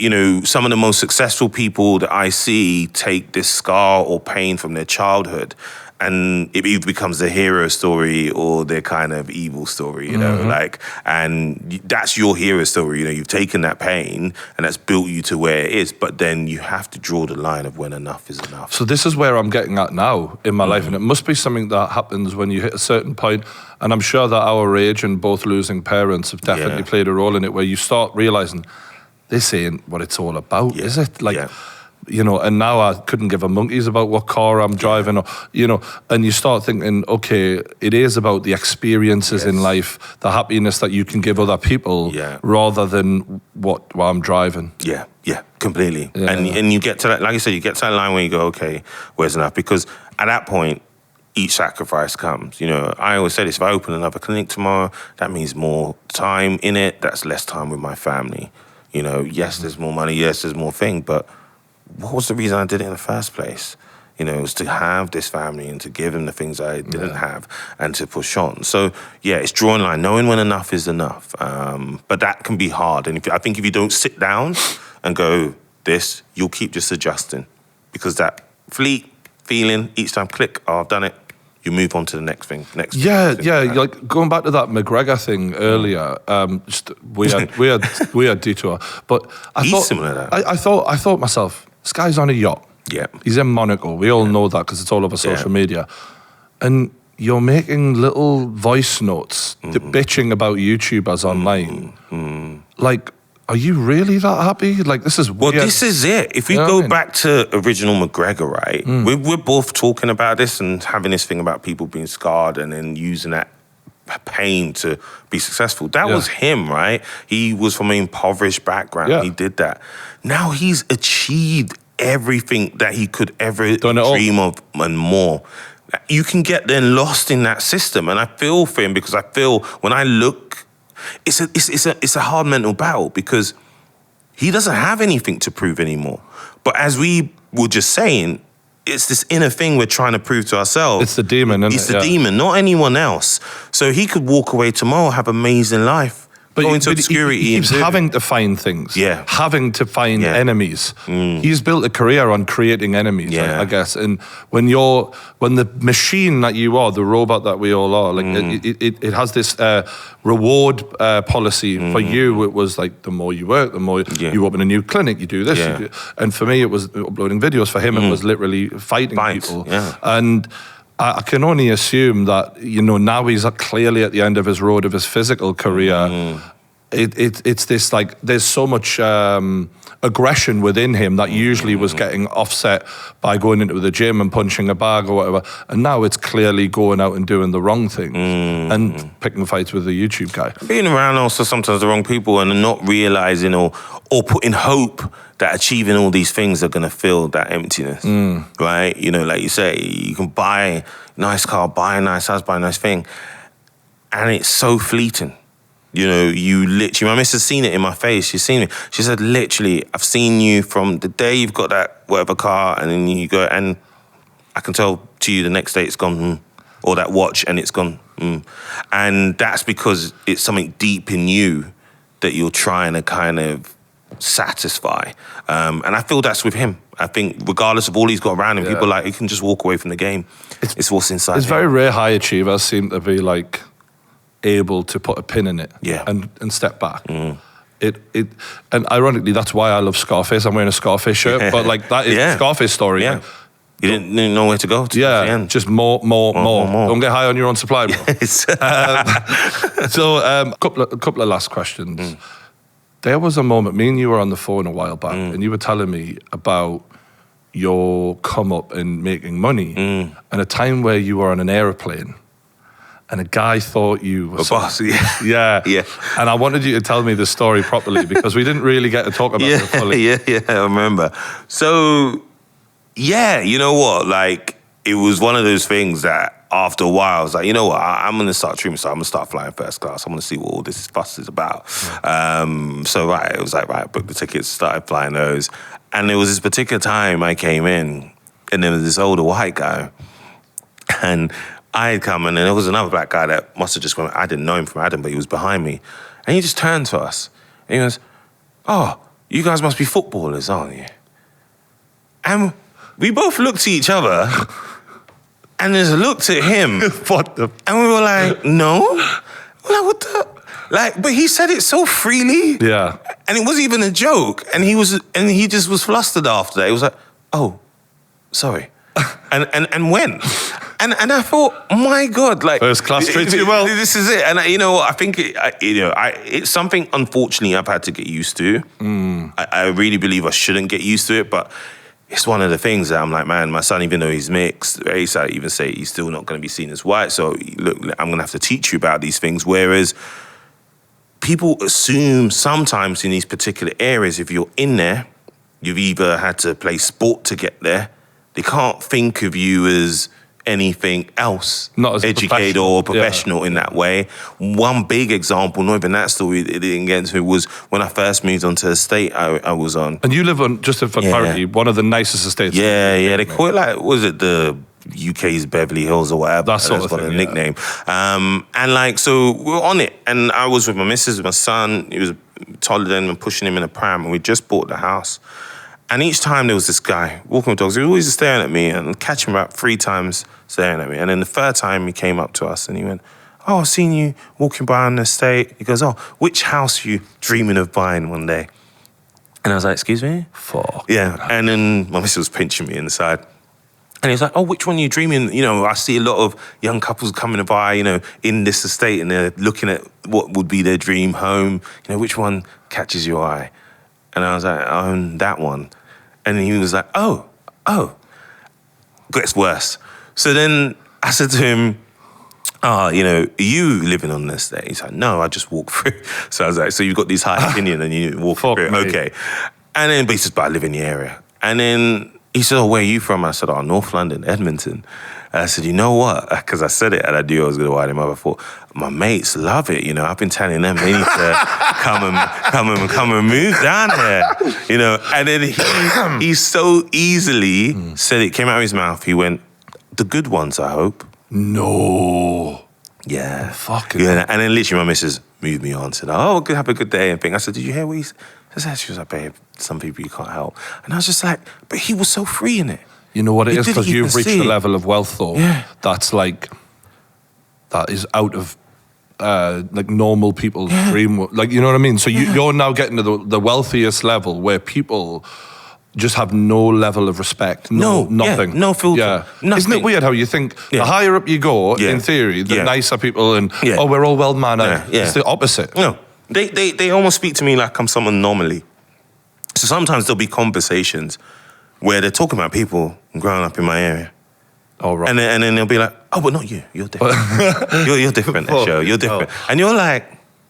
some of the most successful people that I see take this scar or pain from their childhood, and it either becomes the hero story or their kind of evil story, and that's your hero story. You've taken that pain and that's built you to where it is, but then you have to draw the line of when enough is enough. So this is where I'm getting at now in my life, and it must be something that happens when you hit a certain point, and I'm sure that our age and both losing parents have definitely played a role in it, where you start realizing this ain't what it's all about, is it? And now I couldn't give a monkey's about what car I'm driving, or, and you start thinking, okay, it is about the experiences in life, the happiness that you can give other people, rather than what I'm driving. Yeah, completely. Yeah. And you get to that, like I said, you get to that line where you go, okay, where's enough? Because at that point, each sacrifice comes. I always say this, if I open another clinic tomorrow, that means more time in it, that's less time with my family. Yes, there's more money, yes, there's more thing, but what was the reason I did it in the first place? It was to have this family and to give them the things I didn't have and to push on. So, it's drawing a line, knowing when enough is enough. But that can be hard. And I think if you don't sit down and go, this, you'll keep just adjusting. Because that feeling, each time, click, oh, I've done it. You move on to the next thing. Like going back to that McGregor thing earlier. Weird detour. But He's similar to that. I thought myself, this guy's on a yacht. Yeah, he's in Monaco. We all know that because it's all over social media. And you're making little voice notes, bitching about YouTubers online. Like, are you really that happy? Like, this is weird. Well, this is it. If we go back to original McGregor, right? We're both talking about this and having this thing about people being scarred and then using that pain to be successful. That was him, right? He was from an impoverished background. Yeah. He did that. Now he's achieved everything that he could ever dream of and more. You can get then lost in that system. And I feel for him because I feel when I look, it's a hard mental battle because he doesn't have anything to prove anymore. But as we were just saying, it's this inner thing we're trying to prove to ourselves. It's the demon, isn't it? It's the demon, not anyone else. So he could walk away tomorrow, have an amazing life. But go into obscurity. He keeps having to find things. Having to find enemies. He's built a career on creating enemies, I guess. And when the machine that you are, the robot that we all are, like it has this reward policy. For you, it was like the more you work, the more you open a new clinic, you do this. You do, and for me, it was uploading videos. For him, it was literally fighting people. And I can only assume that, now he's clearly at the end of his road of his physical career. It's this, like, there's so much aggression within him that usually was getting offset by going into the gym and punching a bag or whatever. And now it's clearly going out and doing the wrong thing and picking fights with the YouTube guy. Being around also sometimes the wrong people and not realizing or putting hope that achieving all these things are going to fill that emptiness, right? Like you say, you can buy a nice car, buy a nice house, buy a nice thing, and it's so fleeting. You literally, my missus seen it in my face. She's seen me. She said, literally, I've seen you from the day you've got that whatever car, and then you go, and I can tell to you the next day it's gone, or that watch, and it's gone. And that's because it's something deep in you that you're trying to kind of satisfy. And I feel that's with him. I think regardless of all he's got around him, people he can just walk away from the game. It's what's inside It's him. very rare high achievers seem to be like able to put a pin in it and step back. And ironically, that's why I love Scarface. I'm wearing a Scarface shirt, but like that is the Scarface story. Yeah. You didn't know where to go to the end. Just more. Don't get high on your own supply, bro. So, a couple of last questions. There was a moment, me and you were on the phone a while back, and you were telling me about your come up in making money, and a time where you were on an aeroplane, and a guy thought you were A boss, yeah. yeah, Yeah. And I wanted you to tell me the story properly because we didn't really get to talk about it fully. Yeah, I remember. So, yeah, you know what? Like, it was one of those things that after a while, I was like, you know what? I'm going to start treatment. So I'm going to start flying first class. I'm going to see what all this fuss is about. So, it was like, booked the tickets, started flying those. And there was this particular time I came in, and there was this older white guy. And I had come, and then there was another black guy that must have just went, I didn't know him from Adam, but he was behind me. And he just turned to us. And he goes, oh, you guys must be footballers, aren't you? And we both looked at each other, and just looked at him. What the? And we were like, no? We're like, what the? Like, but he said it so freely. Yeah. And it wasn't even a joke. And he just was flustered after that. He was like, oh, sorry. and went. And I thought, my God, like First class treats you well. This is it. And you know what? I think it's something unfortunately I've had to get used to. I really believe I shouldn't get used to it, but it's one of the things that I'm like, man, my son, even though he's mixed, race, I even say he's still not going to be seen as white. So look, I'm going to have to teach you about these things. Whereas people assume sometimes in these particular areas, if you're in there, you've either had to play sport to get there. They can't think of you as anything else, not as educated or professional in that way. One big example, not even that story, it didn't get into, was when I first moved onto the estate I was on. And you live on, just for clarity, one of the nicest estates. Yeah, they call it like, was it the UK's Beverly Hills or whatever? That sort of thing, a nickname. And like, so we were on it, and I was with my missus, with my son. He was toddling and pushing him in a pram, and we just bought the house. And each time there was this guy walking with dogs, he was always staring at me, and catch him about 3 times staring at me. And then the third time he came up to us and he went, oh, I've seen you walking by on the estate. He goes, oh, which house are you dreaming of buying one day? And I was like, excuse me? Fuck. Yeah. And then my missus was pinching me inside. And he was like, oh, which one are you dreaming? You know, I see a lot of young couples coming by, you know, in this estate, and they're looking at what would be their dream home. You know, which one catches your eye? And I was like, that one. And he was like, oh. Gets worse. So then I said to him, you know, are you living on this estate? He's like, no, I just walk through. So I was like, so you've got this high opinion and you walk through it? Okay. And then he says, but I live in the area. And then he said, oh, where are you from? I said, oh, North London, Edmonton. And I said, you know what? Because I said it and I knew I was going to wind him up. I thought, my mates love it. You know, I've been telling them they need to come and move down here. You know, and then he so easily said it, came out of his mouth. He went, the good ones, I hope. No. Yeah. Fucking yeah. And then literally my missus moved me on, said, oh, have a good day and thing. I said, did you hear what he said? She was like, babe, some people you can't help. And I was just like, but he was so free in it. You know what it is? Because you've reached a level of wealth, though, that's like, that is out of like normal people's dream. Like, you know what I mean? So you're now getting to the wealthiest level where people just have no level of respect. Nothing. No filter. Yeah. Nothing. Isn't it weird how you think the higher up you go, in theory, the nicer people and, oh, we're all well-mannered. It's the opposite. No. They almost speak to me like I'm some anomaly. So sometimes there'll be conversations where they're talking about people growing up in my area. Oh, right. And then they'll be like, oh, but not you. You're different. you're different, Esho. You're different. And you're like,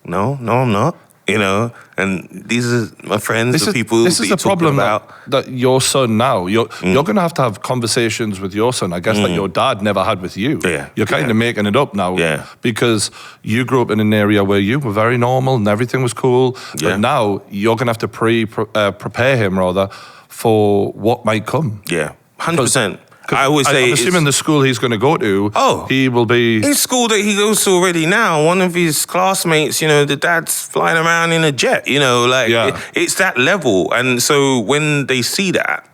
no, I'm not. You know, and these are my friends, the people this is the problem about. That your son now, you're going to have conversations with your son, I guess, that your dad never had with you. Yeah. You're kind of making it up now. Yeah. Because you grew up in an area where you were very normal and everything was cool. Yeah. But now you're going to have to prepare him, rather, for what might come. Yeah, 100%. I always say, I'm assuming the school he's going to go to, he will be... In school that he goes to already now, one of his classmates, you know, the dad's flying around in a jet, you know, like, it's that level. And so when they see that,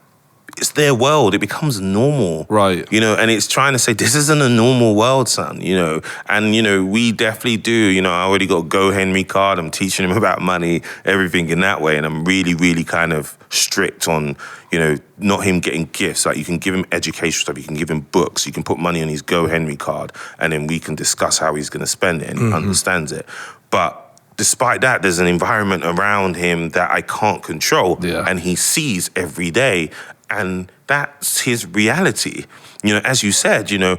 it's their world. It becomes normal. Right. You know, and it's trying to say, this isn't a normal world, son, you know. And, you know, we definitely do. You know, I already got a Go Henry card. I'm teaching him about money, everything in that way. And I'm really, really kind of strict on, you know, not him getting gifts. Like, you can give him educational stuff. You can give him books. You can put money on his Go Henry card. And then we can discuss how he's going to spend it. And he understands it. But despite that, there's an environment around him that I can't control, and he sees every day, and that's his reality. You know, as you said, you know,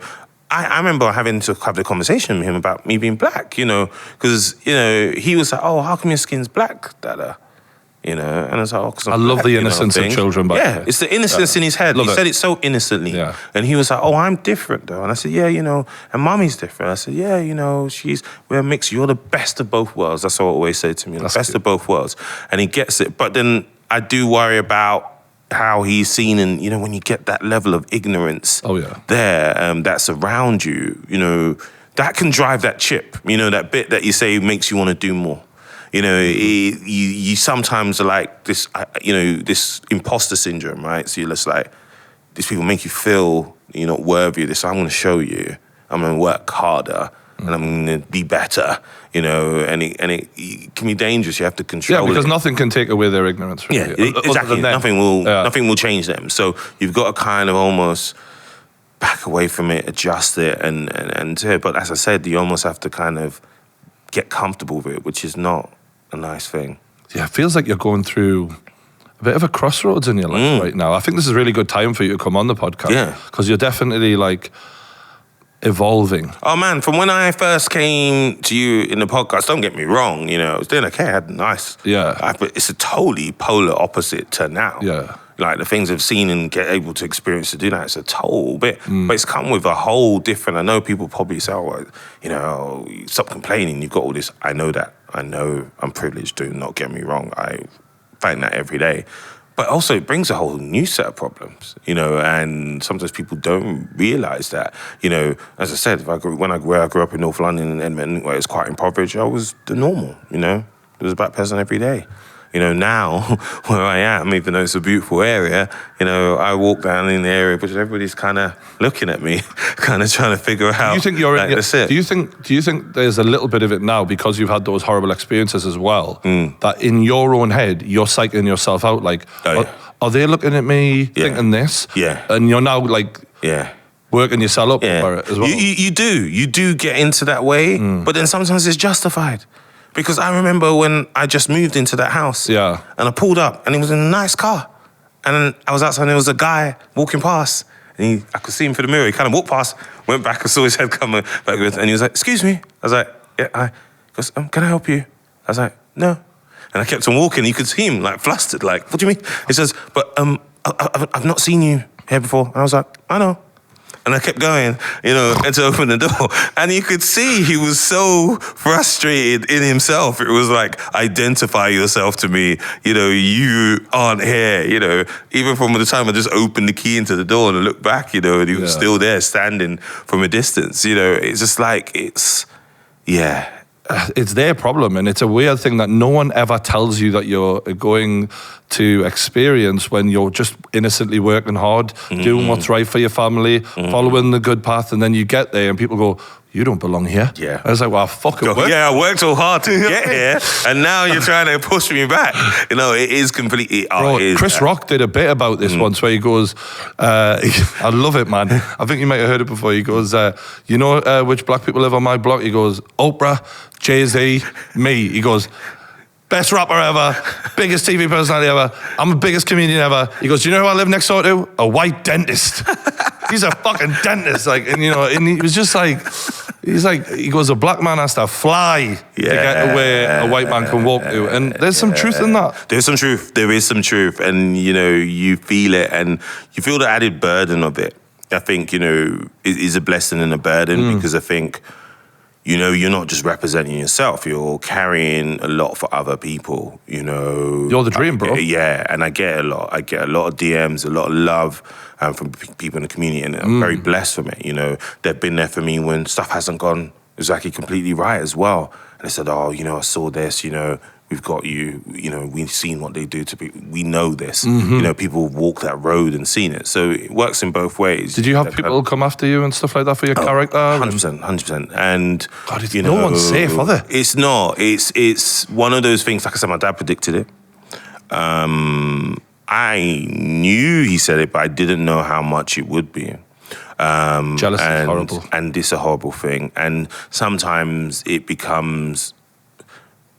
I remember having to have the conversation with him about me being black, you know, because, you know, he was like, oh, how come your skin's black, Dada? You know, and I was like, oh, because I love the innocence of children back there. It's the innocence in his head. He said it so innocently. Yeah. And he was like, oh, I'm different, though. And I said, yeah, you know, and Mommy's different. I said, yeah, you know, we're mixed. You're the best of both worlds. That's what I always say to me, the best of both worlds. And he gets it. But then I do worry about how he's seen, and, you know, when you get that level of ignorance there that's around you, you know, that can drive that chip, you know, that bit that you say makes you want to do more. You know, you sometimes are like this, you know, this imposter syndrome, right? So you're just like, these people make you feel you're not worthy of this. So I'm going to show you. I'm going to work harder, and I'm going to be better. You know, and it can be dangerous. You have to control it. Yeah, because nothing can take away their ignorance. Really. Yeah, exactly. Nothing will change them. So you've got to kind of almost back away from it, adjust it, and but as I said, you almost have to kind of get comfortable with it, which is not a nice thing. Yeah, it feels like you're going through a bit of a crossroads in your life right now. I think this is a really good time for you to come on the podcast. Yeah. Because you're definitely like evolving. Oh man, from when I first came to you in the podcast, don't get me wrong, you know, I was doing okay, I had nice. Yeah. But it's a totally polar opposite to now. Yeah. Like the things I've seen and get able to experience to do that, it's a total bit. But it's come with a whole different, I know people probably say, oh, you know, stop complaining, you've got all this. I know that. I know I'm privileged, do not get me wrong. I find that every day. But also it brings a whole new set of problems, you know, and sometimes people don't realise that. You know, as I said, where I grew up in North London and where it's quite impoverished, I was the normal, you know. There was a black person every day. You know, now, where I am, even though it's a beautiful area, you know, I walk down in the area, but everybody's kind of looking at me, kind of trying to figure out. Do you think you're that's it. Do you think there's a little bit of it now because you've had those horrible experiences as well, that in your own head you're psyching yourself out like, are they looking at me thinking this? Yeah. And you're now like, working yourself up for it as well. You do get into that way, but then sometimes it's justified. Because I remember when I just moved into that house, and I pulled up, and he was in a nice car, and I was outside, and there was a guy walking past, and I could see him through the mirror. He kind of walked past, went back, I saw his head coming back, and he was like, "Excuse me." I was like, "Yeah, hi." He goes, "Can I help you?" I was like, "No." And I kept on walking. You could see him like flustered, like, "What do you mean?" He says, "But I've not seen you here before." And I was like, "I know." And I kept going, you know, and to open the door. And you could see he was so frustrated in himself. It was like, identify yourself to me. You know, you aren't here, you know. Even from the time I just opened the key into the door and I looked back, you know, and he was still there standing from a distance. You know, it's just like, it's their problem, and it's a weird thing that no one ever tells you that you're going to experience when you're just innocently working hard, doing what's right for your family, following the good path, and then you get there and people go, "You don't belong here." Yeah. I was like, "Well, fucking work." Yeah, I worked so hard to get here, and now you're trying to push me back. You know, it is completely. Chris Rock did a bit about this once where he goes, I love it, man. I think you might have heard it before. He goes, you know which black people live on my block? He goes, Oprah, Jay-Z, me. He goes, best rapper ever, biggest TV personality ever, I'm the biggest comedian ever. He goes, you know who I live next door to? A white dentist. He's a fucking dentist. Like, and you know, and he was just like, he goes, a black man has to fly to get to where a white man can walk to. And there's some truth in that. There's some truth. There is some truth. And, you know, you feel it and you feel the added burden of it. I think, you know, it is a blessing and a burden because I think, you know, you're not just representing yourself, you're carrying a lot for other people, you know. You're the dream, bro. Yeah, and I get a lot. I get a lot of DMs, a lot of love from people in the community, and I'm very blessed from it, you know. They've been there for me when stuff hasn't gone exactly completely right as well. And they said, oh, you know, I saw this, you know, we've got you, you know, we've seen what they do to people. We know this. You know, people walk that road and seen it. So it works in both ways. Did you have people come after you and stuff like that for your character? 100%. And, God, no one's safe, are they? It's not. It's one of those things, like I said, my dad predicted it. I knew he said it, but I didn't know how much it would be. Jealousy is horrible. And it's a horrible thing. And sometimes it becomes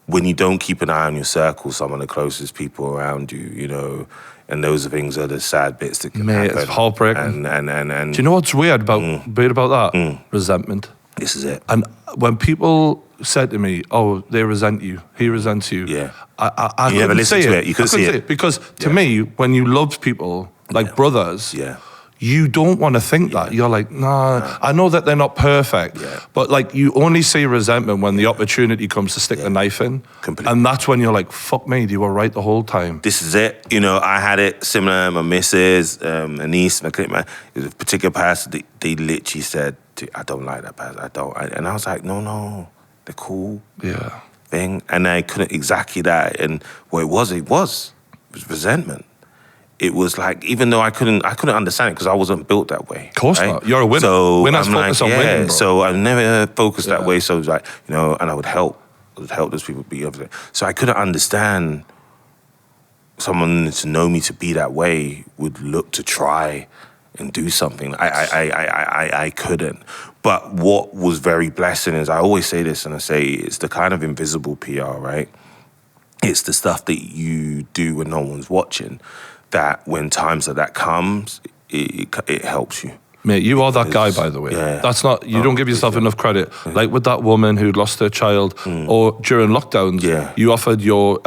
when you don't keep an eye on your circle, some of the closest people around you, you know, and those things are the sad bits that can happen. It's heartbreaking. And do you know what's weird about that? Resentment. This is it. And when people said to me, "Oh, they resent you. He resents you," Yeah. I You never couldn't listened say to it. You couldn't see it. because to me, when you love people like brothers, Yeah. you don't want to think that. You're like, nah. I know that they're not perfect, but like you only see resentment when the opportunity comes to stick the knife in. Completely. And that's when you're like, fuck me, you were right the whole time. This is it. You know, I had it similar. My missus, a niece, my particular pastor, they literally said, I don't like that pastor. And I was like, no, they're cool. Yeah. Thing. And I couldn't exactly that. And what it was resentment. It was like, even though I couldn't understand it because I wasn't built that way. Of course not. You're a winner. So Winners I'm focus like, on winning, bro. So I never focused that way. So it was like, you know, and I would help those people be everything. So I couldn't understand someone to know me to be that way would look to try and do something. I couldn't. But what was very blessing is, I always say this, and I say it's the kind of invisible PR, right? It's the stuff that you do when no one's watching, that when times like that comes, it helps you. Mate, you are that guy, by the way. Yeah. That's not, you don't give yourself enough credit. Like with that woman who'd lost her child, or during lockdowns, you offered your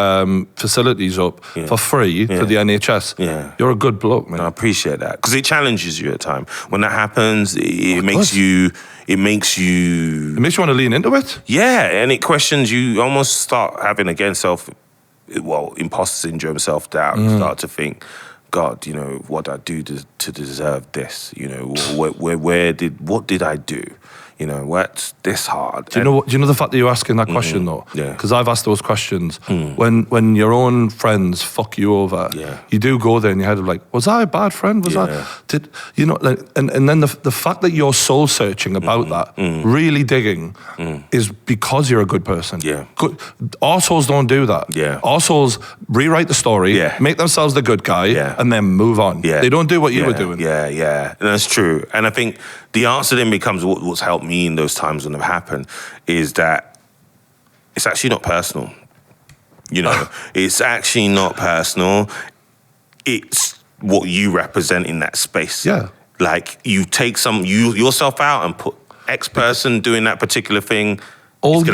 facilities up for free to the NHS. Yeah. You're a good bloke, man. I appreciate that, because it challenges you at time. When that happens, it makes you want to lean into it. Yeah, and it questions you. Almost start having again imposter syndrome, self-doubt. You start to think, God, you know, what did I do to deserve this? You know, what did I do? You know, what's this hard? Do you know the fact that you're asking that question though? Yeah. Because I've asked those questions. When your own friends fuck you over, you do go there in your head of like, was I a bad friend? Did you know? Like, and then the fact that you're soul searching about that, really digging, is because you're a good person. Yeah. Good. Arseholes don't do that. Yeah. Arseholes rewrite the story, make themselves the good guy, and then move on. Yeah. They don't do what you were doing. Yeah, and that's true. And I think the answer then becomes what's helped me in those times when they've happened is that it's actually not personal. You know, it's actually not personal. It's what you represent in that space. Yeah. Like you take yourself out and put X person doing that particular thing. All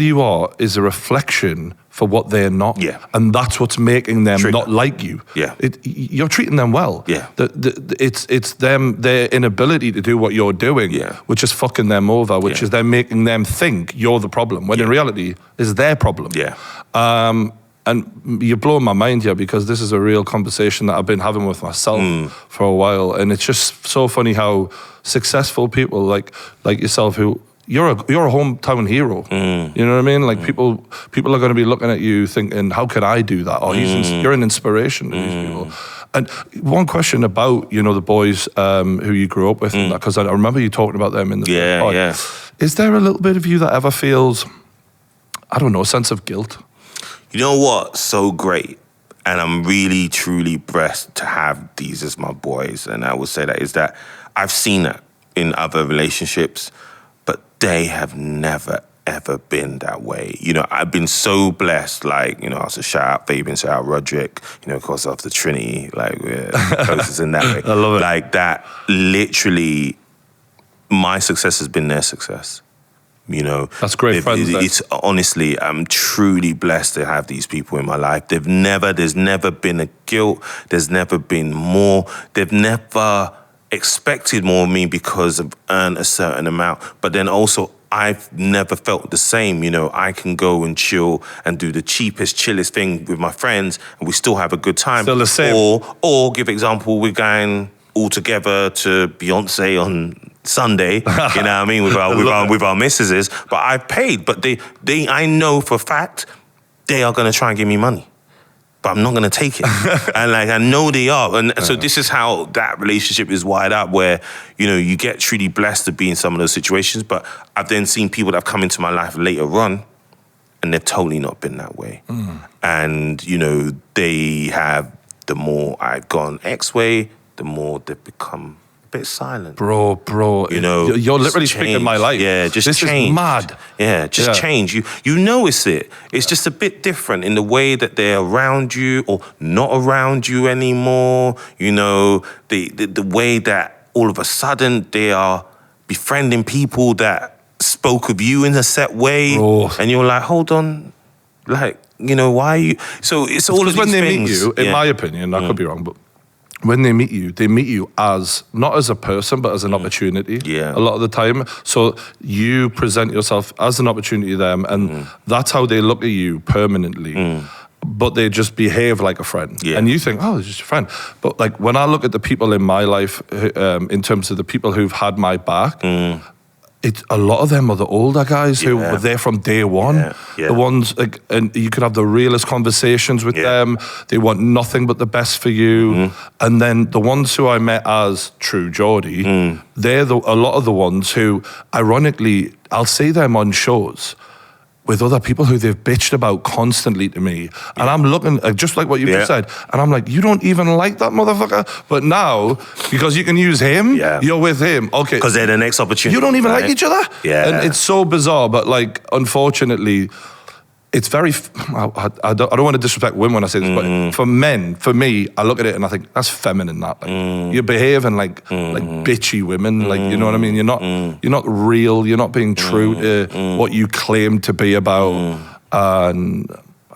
you are is a reflection for what they're not. Yeah. And that's what's making them not like you. Yeah. You're treating them well. Yeah. It's them, their inability to do what you're doing, which is fucking them over, which is them making them think you're the problem, when in reality, it's their problem. Yeah. And you're blowing my mind here, because this is a real conversation that I've been having with myself for a while. And it's just so funny how successful people like yourself, who you're a hometown hero. You know what I mean? Like people are going to be looking at you thinking, how could I do that? Or you're an inspiration to these people. And one question about, you know, the boys who you grew up with, because I remember you talking about them in the pod. Is there a little bit of you that ever feels, I don't know, a sense of guilt? You know what's so great? And I'm really, truly blessed to have these as my boys. And I would say that is that I've seen it in other relationships, but they have never, ever been that way. You know, I've been so blessed, like, you know, I was a shout out Fabian, shout out Roderick, you know, of course, of the Trinity, like, we're closest in that way. I love it. Like that, literally, my success has been their success. You know, that's great friends. It's honestly, I'm truly blessed to have these people in my life. There's never been a guilt. There's never been more. They've never expected more of me because I've earned a certain amount. But then also, I've never felt the same. You know, I can go and chill and do the cheapest, chillest thing with my friends, and we still have a good time. Still the same. Or give example, we're going all together to Beyonce on Sunday, you know what I mean, with our missuses. But I've paid, but I know for a fact they are going to try and give me money, but I'm not going to take it. And like, I know they are. And so this is how that relationship is wired up, where, you know, you get truly blessed to be in some of those situations. But I've then seen people that have come into my life later on, and they've totally not been that way. And, you know, they have, the more I've gone X way, the more they've become bit silent. Bro, You know, you're literally just speaking my change. life. Yeah, just this change. is mad. Yeah, just change. You notice it. It's just a bit different in the way that they're around you or not around you anymore. You know, the way that all of a sudden they are befriending people that spoke of you in a set way, and you're like, hold on, like, you know, why are you? So it's all of these when they things. meet you, in my opinion, I could be wrong, but when they meet you as not as a person, but as an opportunity. Yeah. A lot of the time, so you present yourself as an opportunity to them, and that's how they look at you permanently. But they just behave like a friend, and you think, oh, it's just a friend. But like when I look at the people in my life, in terms of the people who've had my back. It's a lot of them are the older guys who were there from day one. The ones, like, and you could have the realest conversations with them. They want nothing but the best for you. And then the ones who I met as true Geordie, they're a lot of the ones who, ironically, I'll see them on shows with other people who they've bitched about constantly to me. And I'm looking, just like what you just said, and I'm like, you don't even like that motherfucker? But now, because you can use him, you're with him. Okay. Because they're the next opportunity. You don't even like each other? Yeah. And it's so bizarre, but like, unfortunately, it's very, I don't want to disrespect women when I say this, but for men, for me, I look at it and I think, that's feminine, that. Like, you're behaving like bitchy women, like, you know what I mean? You're not real, you're not being true to what you claim to be about. And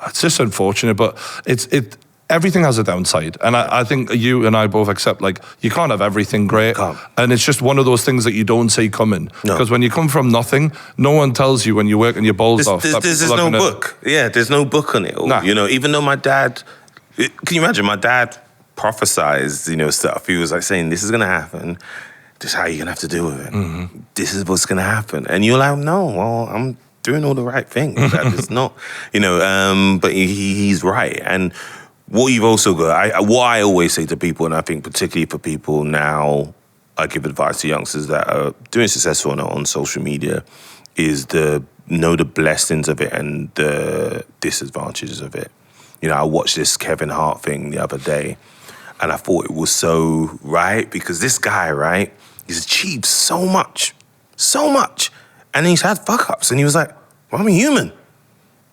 it's just unfortunate, but everything has a downside. And I think you and I both accept, like, you can't have everything great. And it's just one of those things that you don't see coming. Because when you come from nothing, no one tells you when you're working your balls off. There's no book. Yeah, there's no book on it. Nah. You know, even though my dad, can you imagine, my dad prophesized, you know, stuff. He was like saying, this is going to happen. This is how you're going to have to deal with it. This is what's going to happen. And you're like, no, well, I'm doing all the right things. That is not, you know, but he's right. And what you've also got, what I always say to people, and I think particularly for people now, I give advice to youngsters that are doing successful on social media, is know the blessings of it and the disadvantages of it. You know, I watched this Kevin Hart thing the other day, and I thought it was so right, because this guy, right, he's achieved so much, and he's had fuck-ups, and he was like, well, I'm a human.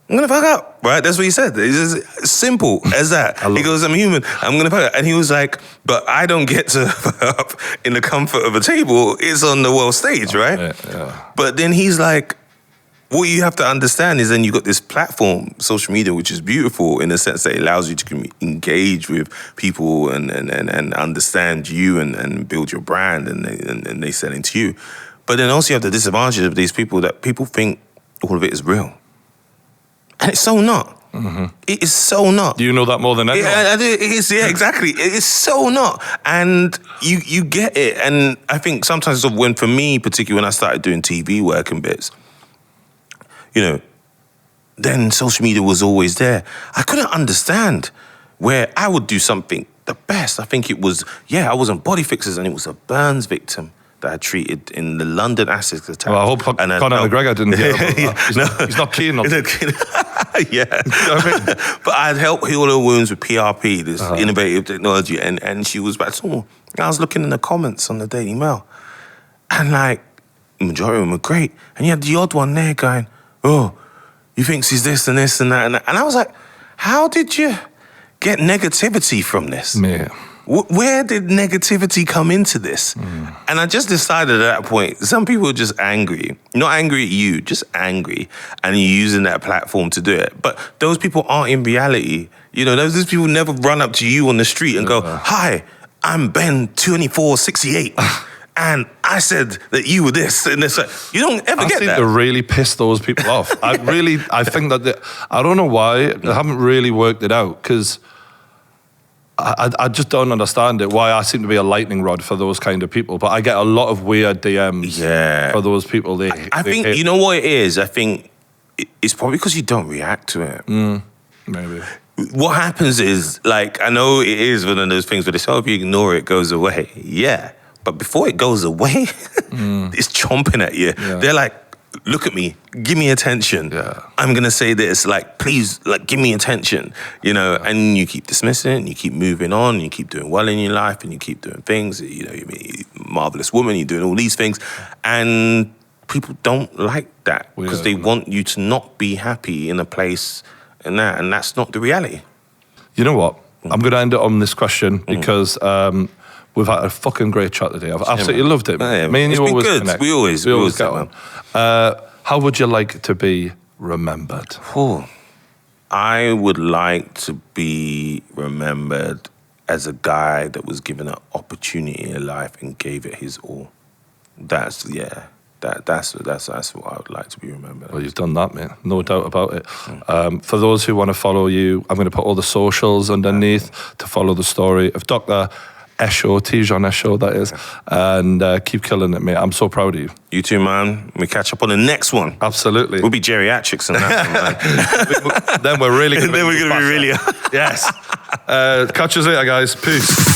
I'm going to fuck up, right? That's what he said. It's as simple as that. He goes, I'm human, I'm going to fuck up. And he was like, but I don't get to fuck up in the comfort of a table. It's on the world stage, right? But then he's like, what you have to understand is then you got this platform, social media, which is beautiful in the sense that it allows you to engage with people and understand you and build your brand and they sell into you. But then also you have the disadvantage of these people that people think all of it is real. And it's so not. It is so not. Do you know that more than anyone? It is, exactly. It is so not. And you get it. And I think sometimes when, for me, particularly when I started doing TV work and bits, you know, then social media was always there. I couldn't understand where I would do something the best. I think it was, I was on Body Fixers and it was a burns victim that I treated in the London Essex attack. Well, I hope Conor McGregor didn't hear about that. He's not keen on it. Yeah. You know what I mean? But I'd help heal her wounds with PRP, this innovative technology, and she was back to normal. I was looking in the comments on the Daily Mail, and like, the majority of them were great. And you had the odd one there going, oh, you think she's this and this and that and that. And I was like, how did you get negativity from this? Yeah. Where did negativity come into this? And I just decided at that point, some people are just angry. Not angry at you, just angry. And you're using that platform to do it. But those people aren't in reality. You know, those people never run up to you on the street and go, hi, I'm Ben 2468. And I said that you were this and this. You don't ever get that. I seem to really piss those people off. I think that, I don't know why, I haven't really worked it out, because I just don't understand it, why I seem to be a lightning rod for those kind of people. But I get a lot of weird DMs for those people. I think, you know what it is? I think it's probably because you don't react to it. Maybe. What happens is, like, I know it is one of those things where they say, oh, if you ignore it, it goes away. Yeah. But before it goes away, it's chomping at you. Yeah. They're like, look at me, give me attention. Yeah. I'm gonna say this, like, please, like, give me attention, you know. And you keep dismissing it, and you keep moving on, and you keep doing well in your life, and you keep doing things. You know, you're a marvelous woman, you're doing all these things, and people don't like that because they want you to not be happy in a place and that's not the reality. You know what? I'm going to end it on this question because we've had a fucking great chat today. I've absolutely loved it. Yeah, Me and it's you been always good. connect. We always get on. How would you like to be remembered? I would like to be remembered as a guy that was given an opportunity in life and gave it his all. That's what I would like to be remembered. Well, you've done that, mate. No doubt about it. For those who want to follow you, I'm going to put all the socials underneath to follow the story of Dr. Esho, Tijion Esho, that is. And keep killing it, mate. I'm so proud of you. You too, man. We catch up on the next one. Absolutely. We'll be geriatrics in that one, man. Then we're really going to be really... Yes. Catch us later, guys. Peace.